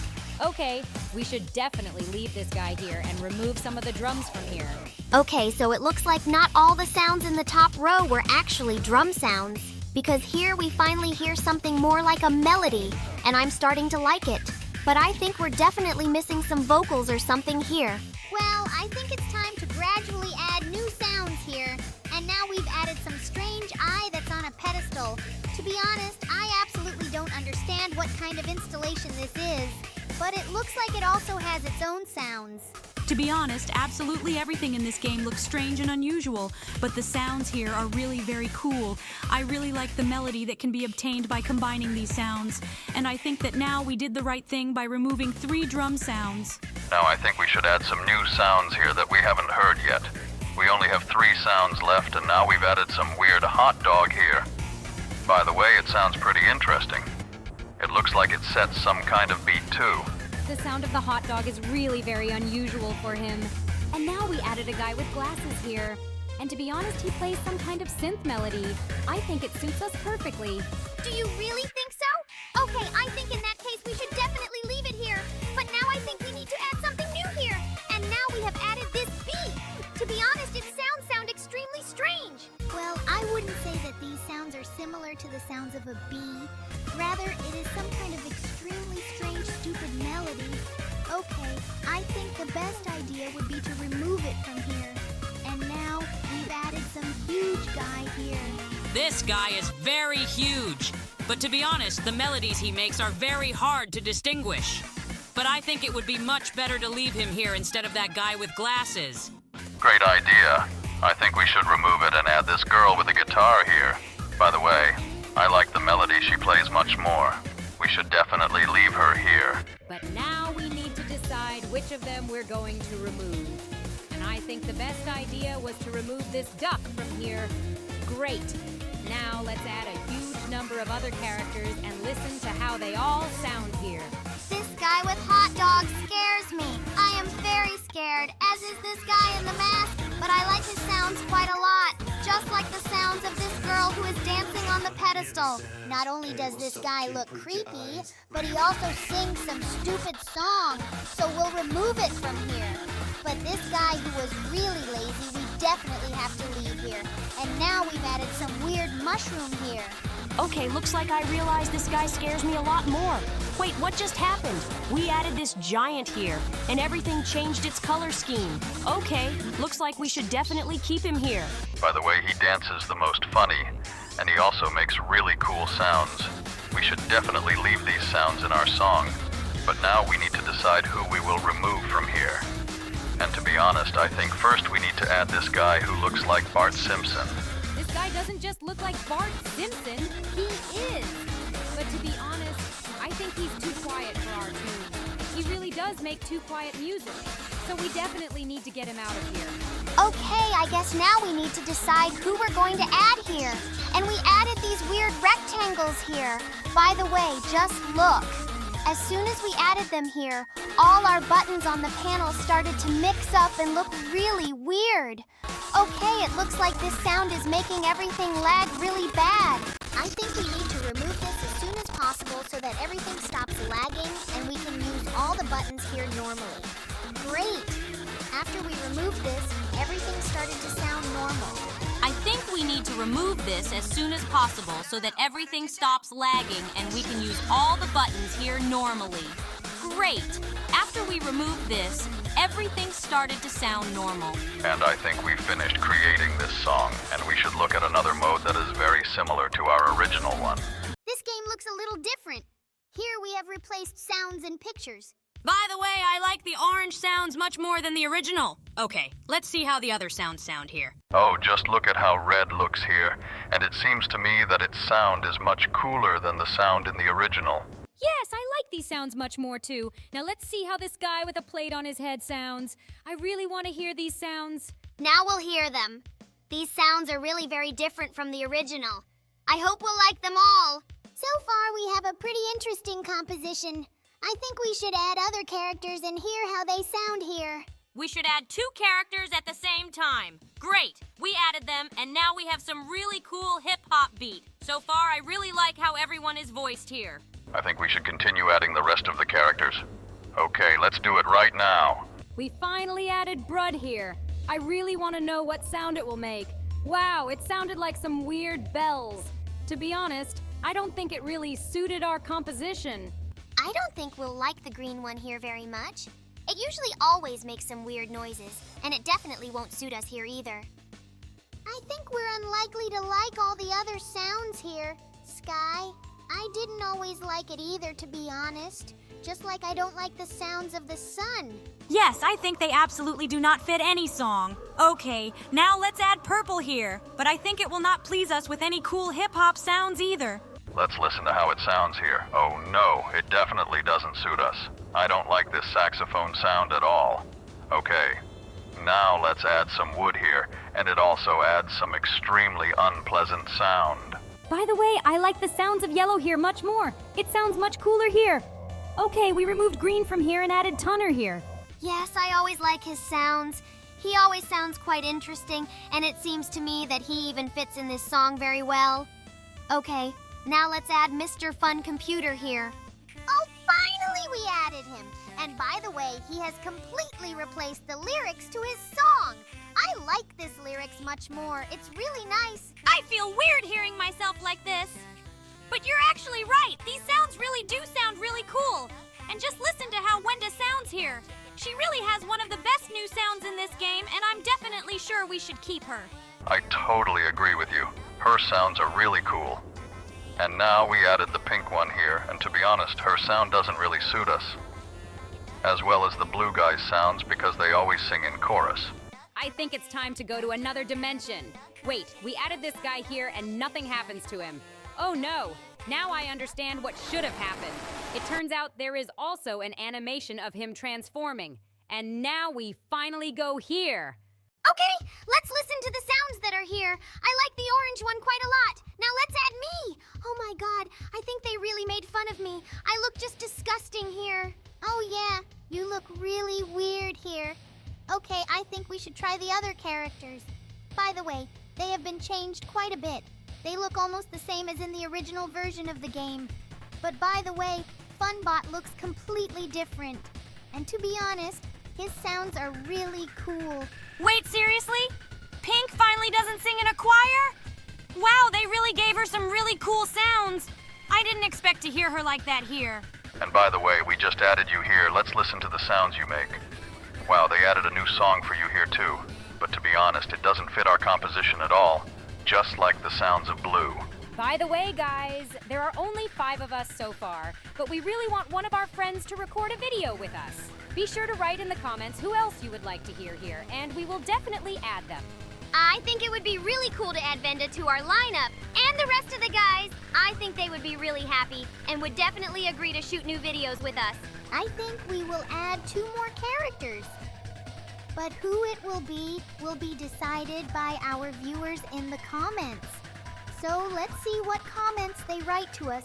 Okay, we should definitely leave this guy here and remove some of the drums from here. Okay, so it looks like not all the sounds in the top row were actually drum sounds. Because here we finally hear something more like a melody, and I'm starting to like it. But I think we're definitely missing some vocals or something here. Well, I think it's time to gradually add new sounds here. And now we've added some strange eye that's on a pedestal. To be honest, I absolutely don't understand what kind of installation this is. But it looks like it also has its own sounds. To be honest, absolutely everything in this game looks strange and unusual, but the sounds here are really very cool. I really like the melody that can be obtained by combining these sounds, and I think that now we did the right thing by removing 3 drum sounds. Now I think we should add some new sounds here that we haven't heard yet. We only have 3 sounds left, and now we've added some weird hot dog here. By the way, it sounds pretty interesting. It looks like it sets some kind of beat too. The sound of the hot dog is really very unusual for him. And now we added a guy with glasses here. And to be honest, he plays some kind of synth melody. I think it suits us perfectly. Do you really think so? Okay, I think in that case we should definitely leave it here. But now I think we need to add something new here. And now we have added this beat. To be honest, its sounds sound extremely strange. Well, I wouldn't say that these sounds are similar to the sounds of a bee. Rather, it is some kind of extremely strange, stupid melody. Okay, I think the best idea would be to remove it from here. And now we've added some huge guy here. This guy is very huge. But to be honest, the melodies he makes are very hard to distinguish. But I think it would be much better to leave him here instead of that guy with glasses. Great idea. I think we should remove it and add this girl with the guitar here. By the way, I like the melody she plays much more. We should definitely leave her here. But now we need to decide which of them we're going to remove. And I think the best idea was to remove this duck from here. Great. Now let's add a huge number of other characters and listen to how they all sound here. This guy with hot dogs scares me. I am very scared, as is this guy in the mask, but I like his sounds quite a lot. Just like the sounds of this girl who is dancing on the pedestal. Not only does this guy look creepy, but he also sings some stupid song, so we'll remove it from here. But this guy who was really lazy, we definitely have to leave here. And now we've added some weird mushroom here. Okay, looks like I realize this guy scares me a lot more. Wait, what just happened? We added this giant here, and everything changed its color scheme. Okay, looks like we should definitely keep him here. By the way, he dances the most funny, and he also makes really cool sounds. We should definitely leave these sounds in our song, but now we need to decide who we will remove from here. And to be honest, I think first we need to add this guy who looks like Bart Simpson. This guy doesn't just look like Bart Simpson, he is. But to be honest, I think he's too quiet for our tune. He really does make too quiet music, so we definitely need to get him out of here. Okay, I guess now we need to decide who we're going to add here. And we added these weird rectangles here. By the way, just look. As soon as we added them here, all our buttons on the panel started to mix up and look really weird. Okay, it looks like this sound is making everything lag really bad. I think we need to remove this as soon as possible so that everything stops lagging and we can use all the buttons here normally. Great! After we removed this, everything started to sound normal. I think we need to remove this as soon as possible so that everything stops lagging and we can use all the buttons here normally. Great! After we removed this, everything started to sound normal. And I think we've finished creating this song, and we should look at another mode that is very similar to our original one. This game looks a little different. Here we have replaced sounds and pictures. By the way, I like the orange sounds much more than the original. Okay, let's see how the other sounds sound here. Oh, just look at how red looks here, and it seems to me that its sound is much cooler than the sound in the original. Yes, I like these sounds much more too. Now let's see how this guy with a plate on his head sounds. I really want to hear these sounds. Now we'll hear them. These sounds are really very different from the original. I hope we'll like them all. So far, we have a pretty interesting composition. I think we should add other characters and hear how they sound here. We should add 2 characters at the same time. Great! We added them, and now we have some really cool hip-hop beat. So far, I really like how everyone is voiced here. I think we should continue adding the rest of the characters. Okay, let's do it right now. We finally added Brud here. I really want to know what sound it will make. Wow, it sounded like some weird bells. To be honest, I don't think it really suited our composition. I don't think we'll like the green one here very much. It usually always makes some weird noises, and it definitely won't suit us here either. I think we're unlikely to like all the other sounds here, Sky. I didn't always like it either, to be honest. Just like I don't like the sounds of the sun. Yes, I think they absolutely do not fit any song. Okay, now let's add purple here, but I think it will not please us with any cool hip-hop sounds either. Let's listen to how it sounds here. Oh no, it definitely doesn't suit us. I don't like this saxophone sound at all. Okay, now let's add some wood here, and it also adds some extremely unpleasant sound. By the way, I like the sounds of yellow here much more. It sounds much cooler here. Okay, we removed green from here and added Tunner here. Yes, I always like his sounds. He always sounds quite interesting, and it seems to me that he even fits in this song very well. Okay, now let's add Mr. Fun Computer here. Oh, finally we added him. And by the way, he has completely replaced the lyrics to his song. I like this lyrics much more. It's really nice. I feel weird hearing myself like this. But you're actually right. These sounds really do sound really cool. And just listen to how Wenda sounds here. She really has one of the best new sounds in this game, and I'm definitely sure we should keep her. I totally agree with you. Her sounds are really cool. And now we added the pink one here, and to be honest, her sound doesn't really suit us. As well as the blue guy's sounds because they always sing in chorus. I think it's time to go to another dimension. Wait, we added this guy here and nothing happens to him. Oh no, now I understand what should have happened. It turns out there is also an animation of him transforming. And now we finally go here. Okay, let's listen to the sounds that are here. I like the orange one quite a lot. Now let's add me. Oh my god, I think they really made fun of me. I look just disgusting here. Oh yeah, you look really weird here. Okay, I think we should try the other characters. By the way, they have been changed quite a bit. They look almost the same as in the original version of the game. But by the way, Funbot looks completely different. And to be honest, his sounds are really cool. Wait, seriously? Pink finally doesn't sing in a choir? Wow, they really gave her some really cool sounds. I didn't expect to hear her like that here. And by the way, we just added you here. Let's listen to the sounds you make. Wow, they added a new song for you here too. But to be honest, it doesn't fit our composition at all. Just like the sounds of blue. By the way, guys, there are only 5 of us so far, but we really want one of our friends to record a video with us. Be sure to write in the comments who else you would like to hear here, and we will definitely add them. I think it would be really cool to add Venda to our lineup. And the rest of the guys. I think they would be really happy and would definitely agree to shoot new videos with us. I think we will add 2 more characters. But who it will be decided by our viewers in the comments. So let's see what comments they write to us.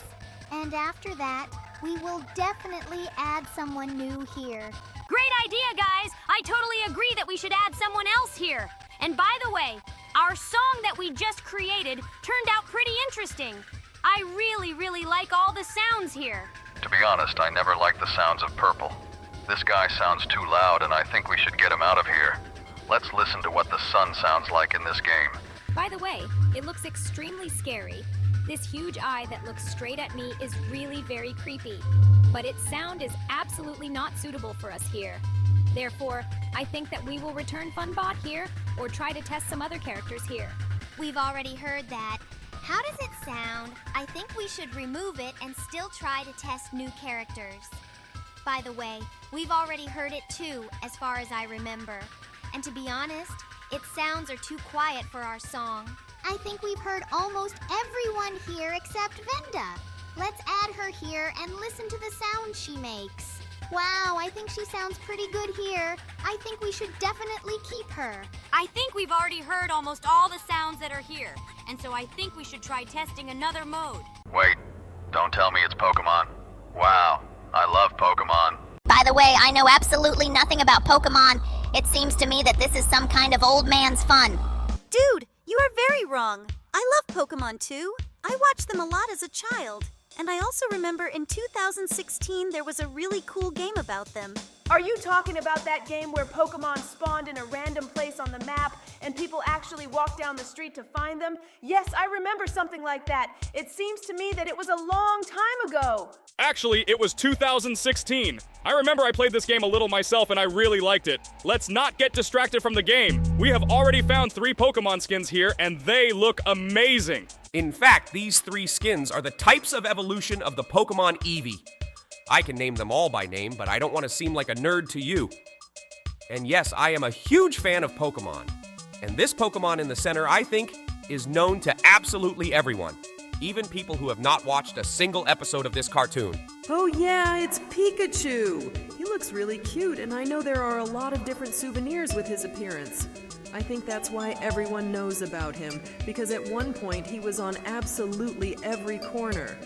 And after that, we will definitely add someone new here. Great idea, guys! I totally agree that we should add someone else here. And by the way, our song that we just created turned out pretty interesting. I really like all the sounds here. To be honest, I never liked the sounds of purple. This guy sounds too loud, and I think we should get him out of here. Let's listen to what the sun sounds like in this game. By the way, it looks extremely scary. This huge eye that looks straight at me is really very creepy. But its sound is absolutely not suitable for us here. Therefore, I think that we will return Funbot here or try to test some other characters here. We've already heard that. How does it sound? I think we should remove it and still try to test new characters. By the way, we've already heard it too, as far as I remember. And to be honest, its sounds are too quiet for our song. I think we've heard almost everyone here except Venda. Let's add her here and listen to the sound she makes. Wow, I think she sounds pretty good here. I think we should definitely keep her. I think we've already heard almost all the sounds that are here, and so I think we should try testing another mode. Wait, don't tell me it's Pokemon. Wow, I love Pokemon. By the way, I know absolutely nothing about Pokemon. It seems to me that this is some kind of old man's fun. Dude, you are very wrong. I love Pokemon too. I watched them a lot as a child. And I also remember in 2016 there was a really cool game about them. Are you talking about that game where Pokemon spawned in a random place on the map and people actually walked down the street to find them? Yes, I remember something like that. It seems to me that it was a long time ago. Actually, it was 2016. I remember I played this game a little myself and I really liked it. Let's not get distracted from the game. We have already found 3 Pokemon skins here and they look amazing. In fact, these 3 skins are the types of evolution of the Pokemon Eevee. I can name them all by name, but I don't want to seem like a nerd to you. And yes, I am a huge fan of Pokemon. And this Pokemon in the center, I think, is known to absolutely everyone. Even people who have not watched a single episode of this cartoon. Oh yeah, it's Pikachu! He looks really cute, and I know there are a lot of different souvenirs with his appearance. I think that's why everyone knows about him, because at one point he was on absolutely every corner.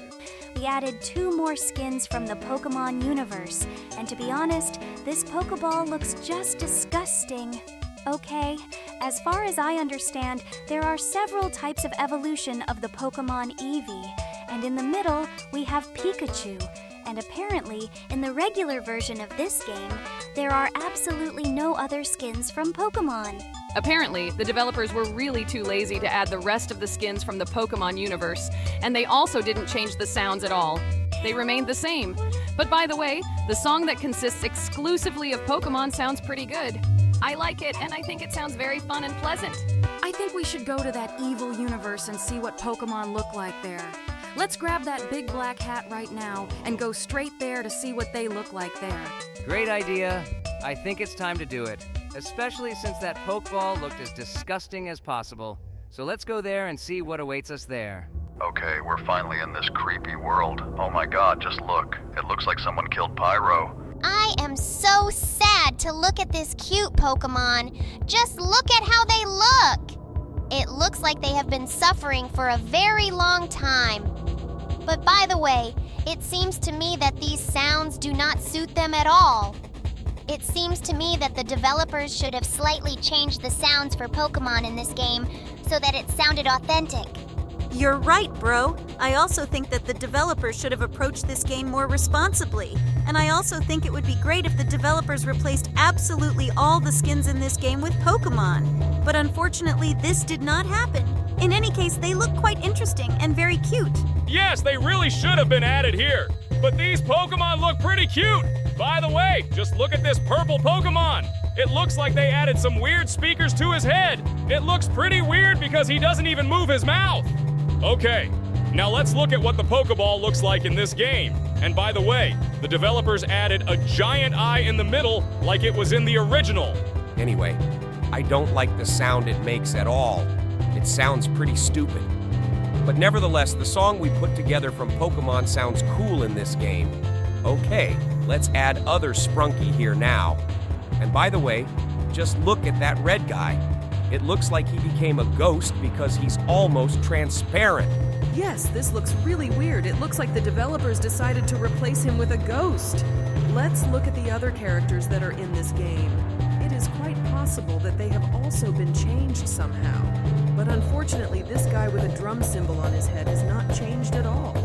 We added 2 more skins from the Pokemon universe, and to be honest, this Pokeball looks just disgusting. Okay, as far as I understand, there are several types of evolution of the Pokemon Eevee, and in the middle, we have Pikachu. And apparently, in the regular version of this game, there are absolutely no other skins from Pokemon. Apparently, the developers were really too lazy to add the rest of the skins from the Pokemon universe, and they also didn't change the sounds at all. They remained the same. But by the way, the song that consists exclusively of Pokemon sounds pretty good. I like it, and I think it sounds very fun and pleasant. I think we should go to that evil universe and see what Pokemon look like there. Let's grab that big black hat right now and go straight there to see what they look like there. Great idea. I think it's time to do it, especially since that Pokeball looked as disgusting as possible. So let's go there and see what awaits us there. Okay, we're finally in this creepy world. Oh my god, just look. It looks like someone killed Pyro. I am so sad to look at this cute Pokemon. Just look at how they look. It looks like they have been suffering for a very long time. But by the way, it seems to me that these sounds do not suit them at all. It seems to me that the developers should have slightly changed the sounds for Pokemon in this game so that it sounded authentic. You're right, bro. I also think that the developers should have approached this game more responsibly. And I also think it would be great if the developers replaced absolutely all the skins in this game with Pokemon. But unfortunately, this did not happen. In any case, they look quite interesting and very cute. Yes, they really should have been added here. But these Pokemon look pretty cute. By the way, just look at this purple Pokemon. It looks like they added some weird speakers to his head. It looks pretty weird because he doesn't even move his mouth. Okay, now let's look at what the Pokeball looks like in this game. And by the way, the developers added a giant eye in the middle like it was in the original. Anyway, I don't like the sound it makes at all. It sounds pretty stupid. But nevertheless, the song we put together from Pokemon sounds cool in this game. Okay, let's add other Sprunki here now. And by the way, just look at that red guy. It looks like he became a ghost because he's almost transparent. Yes, this looks really weird. It looks like the developers decided to replace him with a ghost. Let's look at the other characters that are in this game. It is quite possible that they have also been changed somehow. But unfortunately, this guy with a drum symbol on his head has not changed at all.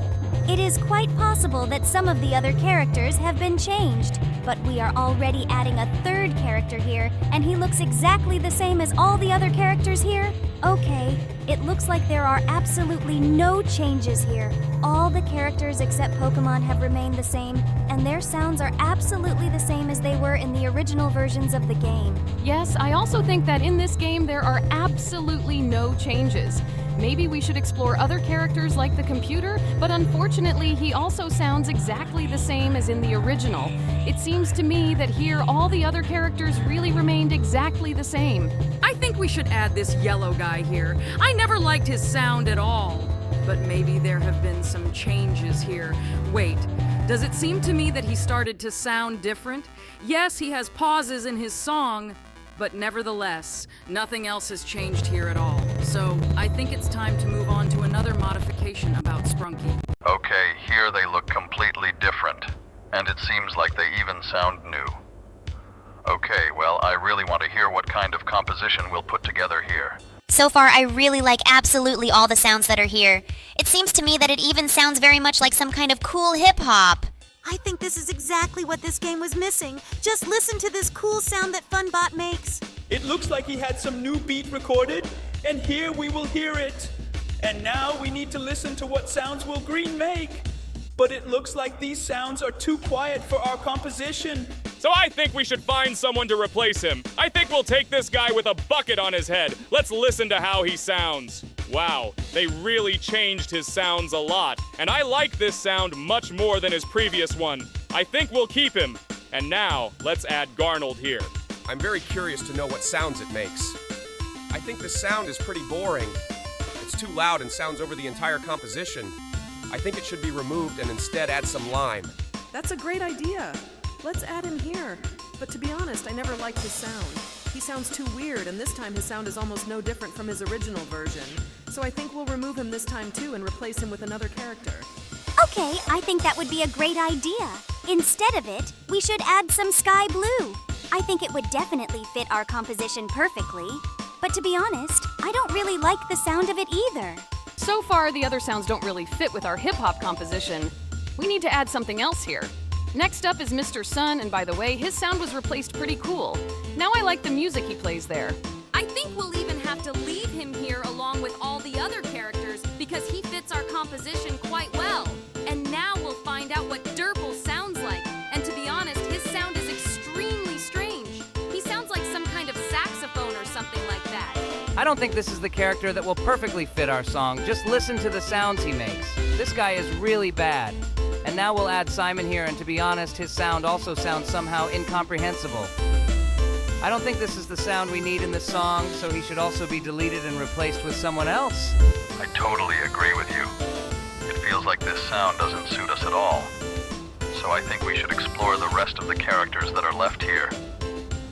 It is quite possible that some of the other characters have been changed, but we are already adding a third character here, and he looks exactly the same as all the other characters here. Okay, it looks like there are absolutely no changes here. All the characters except Pokemon have remained the same, and their sounds are absolutely the same as they were in the original versions of the game. Yes, I also think that in this game there are absolutely no changes. Maybe we should explore other characters like the computer, but unfortunately he also sounds exactly the same as in the original. It seems to me that here all the other characters really remained exactly the same. I think we should add this yellow guy here. I never liked his sound at all. But maybe there have been some changes here. Wait, does it seem to me that he started to sound different? Yes, he has pauses in his song, but nevertheless, nothing else has changed here at all. So I think it's time to move on to another modification about Sprunki. Okay, here they look completely different, and it seems like they even sound new. Okay, well, I really want to hear what kind of composition we'll put together here. So far, I really like absolutely all the sounds that are here. It seems to me that it even sounds very much like some kind of cool hip-hop. I think this is exactly what this game was missing. Just listen to this cool sound that Funbot makes. It looks like he had some new beat recorded, and here we will hear it. And now we need to listen to what sounds will Green make. But it looks like these sounds are too quiet for our composition. So I think we should find someone to replace him. I think we'll take this guy with a bucket on his head. Let's listen to how he sounds. Wow, they really changed his sounds a lot, and I like this sound much more than his previous one. I think we'll keep him. And now, let's add Garnold here. I'm very curious to know what sounds it makes. I think the sound is pretty boring. It's too loud and sounds over the entire composition. I think it should be removed and instead add some lime. That's a great idea. Let's add him here. But to be honest, I never liked his sound. He sounds too weird, and this time his sound is almost no different from his original version. So I think we'll remove him this time too and replace him with another character. Okay, I think that would be a great idea. Instead of it, we should add some sky blue. I think it would definitely fit our composition perfectly. But to be honest, I don't really like the sound of it either. So far, the other sounds don't really fit with our hip-hop composition. We need to add something else here. Next up is Mr. Sun, and by the way, his sound was replaced pretty cool. Now I like the music he plays there. I think we'll even have to leave him here along with all the other characters because he fits our composition quite well. And now we'll find out what Derple sounds like. And to be honest, his sound is extremely strange. He sounds like some kind of saxophone or something like that. I don't think this is the character that will perfectly fit our song. Just listen to the sounds he makes. This guy is really bad. And now we'll add Simon here, and to be honest, his sound also sounds somehow incomprehensible. I don't think this is the sound we need in this song, so he should also be deleted and replaced with someone else. I totally agree with you. It feels like this sound doesn't suit us at all. So I think we should explore the rest of the characters that are left here.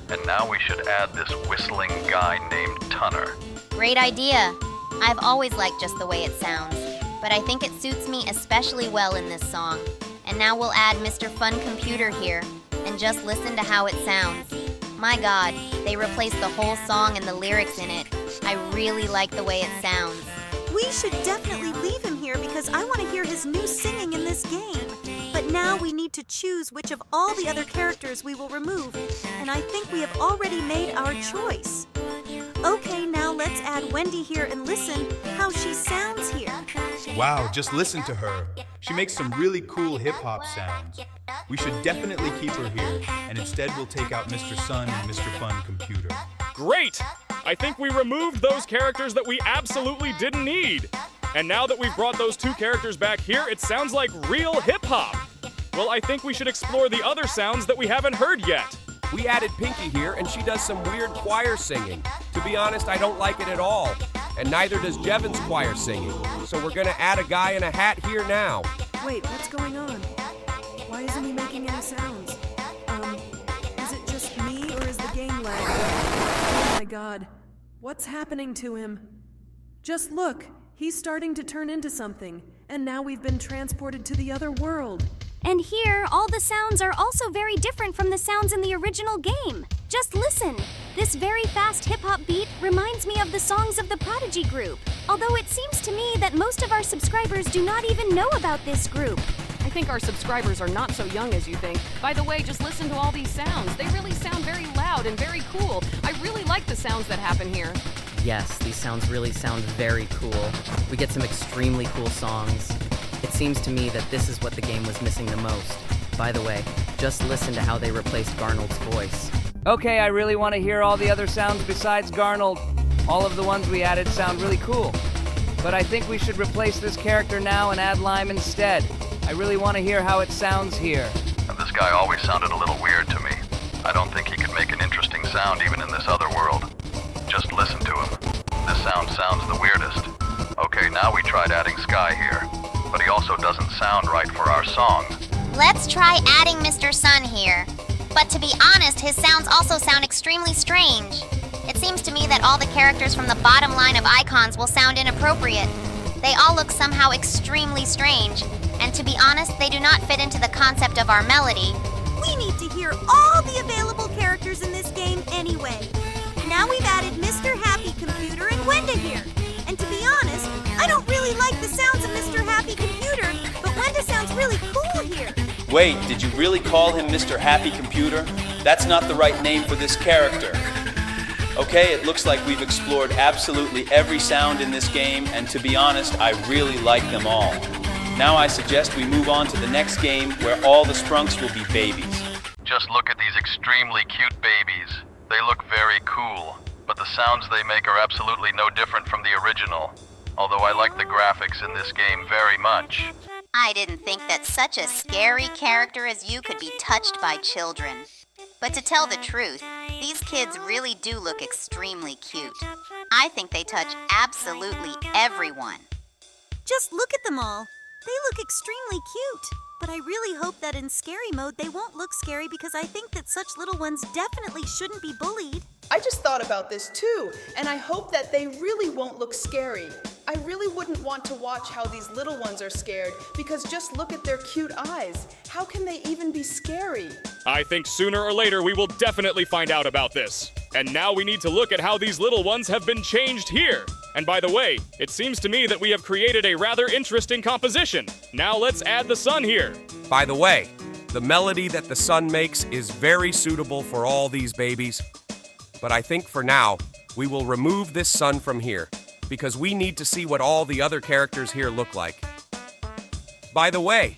And now we should add this whistling guy named Tunner. Great idea. I've always liked just the way it sounds, but I think it suits me especially well in this song. And now we'll add Mr. Fun Computer here, and just listen to how it sounds. My God, they replaced the whole song and the lyrics in it. I really like the way it sounds. We should definitely leave him here because I want to hear his new singing in this game. But now we need to choose which of all the other characters we will remove, and I think we have already made our choice. Okay, now let's add Wendy here and listen how she sounds here. Wow, just listen to her. She makes some really cool hip-hop sounds. We should definitely keep her here, and instead we'll take out Mr. Sun and Mr. Fun Computer. Great! I think we removed those characters that we absolutely didn't need. And now that we've brought those two characters back here, it sounds like real hip-hop. Well, I think we should explore the other sounds that we haven't heard yet. We added Pinky here, and she does some weird choir singing. To be honest, I don't like it at all. And neither does Jevin's choir singing. So we're gonna add a guy in a hat here now. Wait, what's going on? Why isn't he making any sounds? Is it just me, or is the game lag? Oh my god. What's happening to him? Just look, he's starting to turn into something. And now we've been transported to the other world. And here, all the sounds are also very different from the sounds in the original game. Just listen. This very fast hip-hop beat reminds me of the songs of the Prodigy group. Although it seems to me that most of our subscribers do not even know about this group. I think our subscribers are not so young as you think. By the way, just listen to all these sounds. They really sound very loud and very cool. I really like the sounds that happen here. Yes, these sounds really sound very cool. We get some extremely cool songs. It seems to me that this is what the game was missing the most. By the way, just listen to how they replaced Garnold's voice. Okay, I really want to hear all the other sounds besides Garnold. All of the ones we added sound really cool. But I think we should replace this character now and add Lime instead. I really want to hear how it sounds here. And this guy always sounded a little weird to me. I don't think he could make an interesting sound even in this other world. Just listen to him. This sound sounds the weirdest. Okay, now we tried adding Sky here, but he also doesn't sound right for our song. Let's try adding Mr. Sun here. But to be honest, his sounds also sound extremely strange. It seems to me that all the characters from the bottom line of icons will sound inappropriate. They all look somehow extremely strange. And to be honest, they do not fit into the concept of our melody. We need to hear all the available characters in this game anyway. Now we've added Mr. Happy Computer and Wenda here. And to be honest, I don't really like the sounds of Mr. Happy Computer, but Wenda sounds really cool here. Wait, did you really call him Mr. Happy Computer? That's not the right name for this character. Okay, it looks like we've explored absolutely every sound in this game, and to be honest, I really like them all. Now I suggest we move on to the next game where all the Sprunks will be babies. Just look at these extremely cute babies. They look very cool, but the sounds they make are absolutely no different from the original. Although I like the graphics in this game very much. I didn't think that such a scary character as you could be touched by children. But to tell the truth, these kids really do look extremely cute. I think they touch absolutely everyone. Just look at them all. They look extremely cute. But I really hope that in scary mode they won't look scary because I think that such little ones definitely shouldn't be bullied. I just thought about this too, and I hope that they really won't look scary. I really wouldn't want to watch how these little ones are scared, because just look at their cute eyes. How can they even be scary? I think sooner or later we will definitely find out about this. And now we need to look at how these little ones have been changed here. And by the way, it seems to me that we have created a rather interesting composition. Now let's add the sun here. By the way, the melody that the sun makes is very suitable for all these babies. But I think for now, we will remove this sun from here, because we need to see what all the other characters here look like. By the way,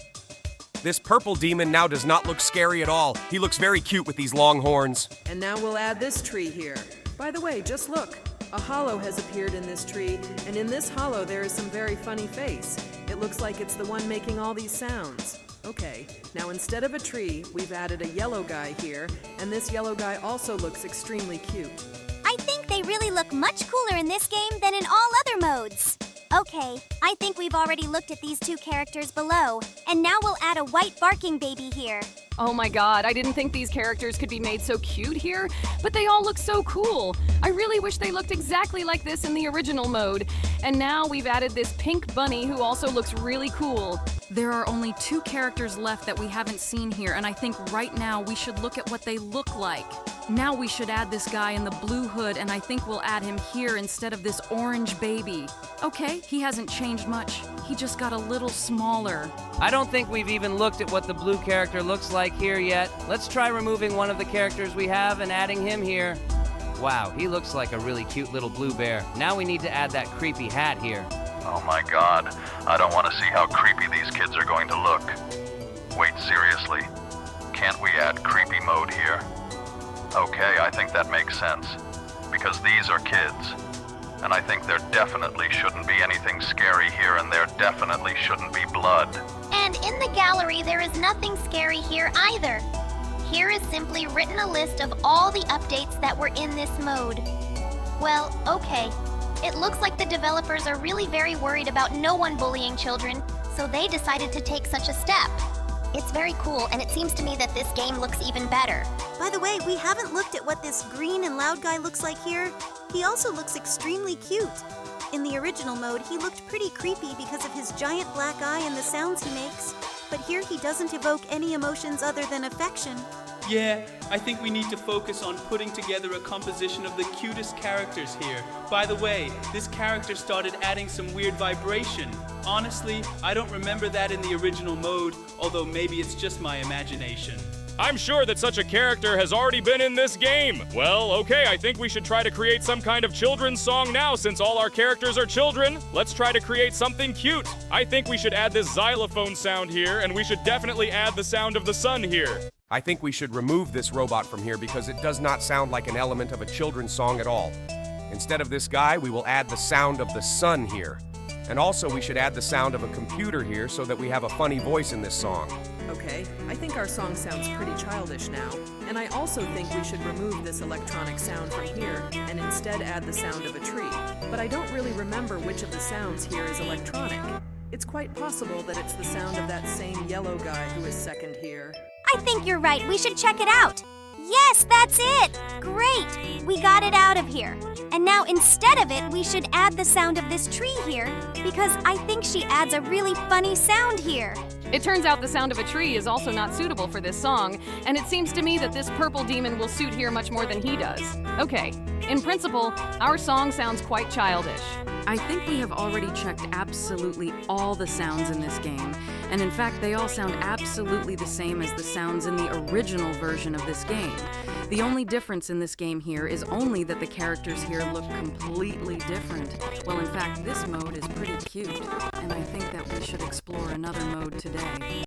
this purple demon now does not look scary at all. He looks very cute with these long horns. And now we'll add this tree here. By the way, just look. A hollow has appeared in this tree, and in this hollow there is some very funny face. It looks like it's the one making all these sounds. Okay, now instead of a tree, we've added a yellow guy here, and this yellow guy also looks extremely cute. I think they really look much cooler in this game than in all other modes. Okay, I think we've already looked at these two characters below, and now we'll add a white barking baby here. Oh my god, I didn't think these characters could be made so cute here, but they all look so cool. I really wish they looked exactly like this in the original mode. And now we've added this pink bunny who also looks really cool. There are only 2 characters left that we haven't seen here, and I think right now we should look at what they look like. Now we should add this guy in the blue hood, and I think we'll add him here instead of this orange baby. Okay, he hasn't changed much. He just got a little smaller. I don't think we've even looked at what the blue character looks like here yet. Let's try removing one of the characters we have and adding him here. Wow, he looks like a really cute little blue bear. Now we need to add that creepy hat here. Oh my god, I don't want to see how creepy these kids are going to look. Wait, seriously? Can't we add creepy mode here? Okay, I think that makes sense. Because these are kids. And I think there definitely shouldn't be anything scary here, and there definitely shouldn't be blood. And in the gallery, there is nothing scary here either. Here is simply written a list of all the updates that were in this mode. Well, okay. It looks like the developers are really very worried about no one bullying children, so they decided to take such a step. It's very cool, and it seems to me that this game looks even better. By the way, we haven't looked at what this green and loud guy looks like here. He also looks extremely cute. In the original mode, he looked pretty creepy because of his giant black eye and the sounds he makes. But here he doesn't evoke any emotions other than affection. Yeah, I think we need to focus on putting together a composition of the cutest characters here. By the way, this character started adding some weird vibration. Honestly, I don't remember that in the original mode, although maybe it's just my imagination. I'm sure that such a character has already been in this game. Well, okay, I think we should try to create some kind of children's song now since all our characters are children. Let's try to create something cute. I think we should add this xylophone sound here, and we should definitely add the sound of the sun here. I think we should remove this robot from here because it does not sound like an element of a children's song at all. Instead of this guy, we will add the sound of the sun here. And also we should add the sound of a computer here so that we have a funny voice in this song. Okay, I think our song sounds pretty childish now. And I also think we should remove this electronic sound from here and instead add the sound of a tree. But I don't really remember which of the sounds here is electronic. It's quite possible that it's the sound of that same yellow guy who is second here. I think you're right. We should check it out. Yes, that's it! Great! We got it out of here. And now instead of it, we should add the sound of this tree here, because I think she adds a really funny sound here. It turns out the sound of a tree is also not suitable for this song, and it seems to me that this purple demon will suit here much more than he does. Okay, in principle, our song sounds quite childish. I think we have already checked absolutely all the sounds in this game, and in fact they all sound absolutely the same as the sounds in the original version of this game. The only difference in this game here is only that the characters here look completely different. Well, in fact, this mode is pretty cute, and I think that we should explore another mode today.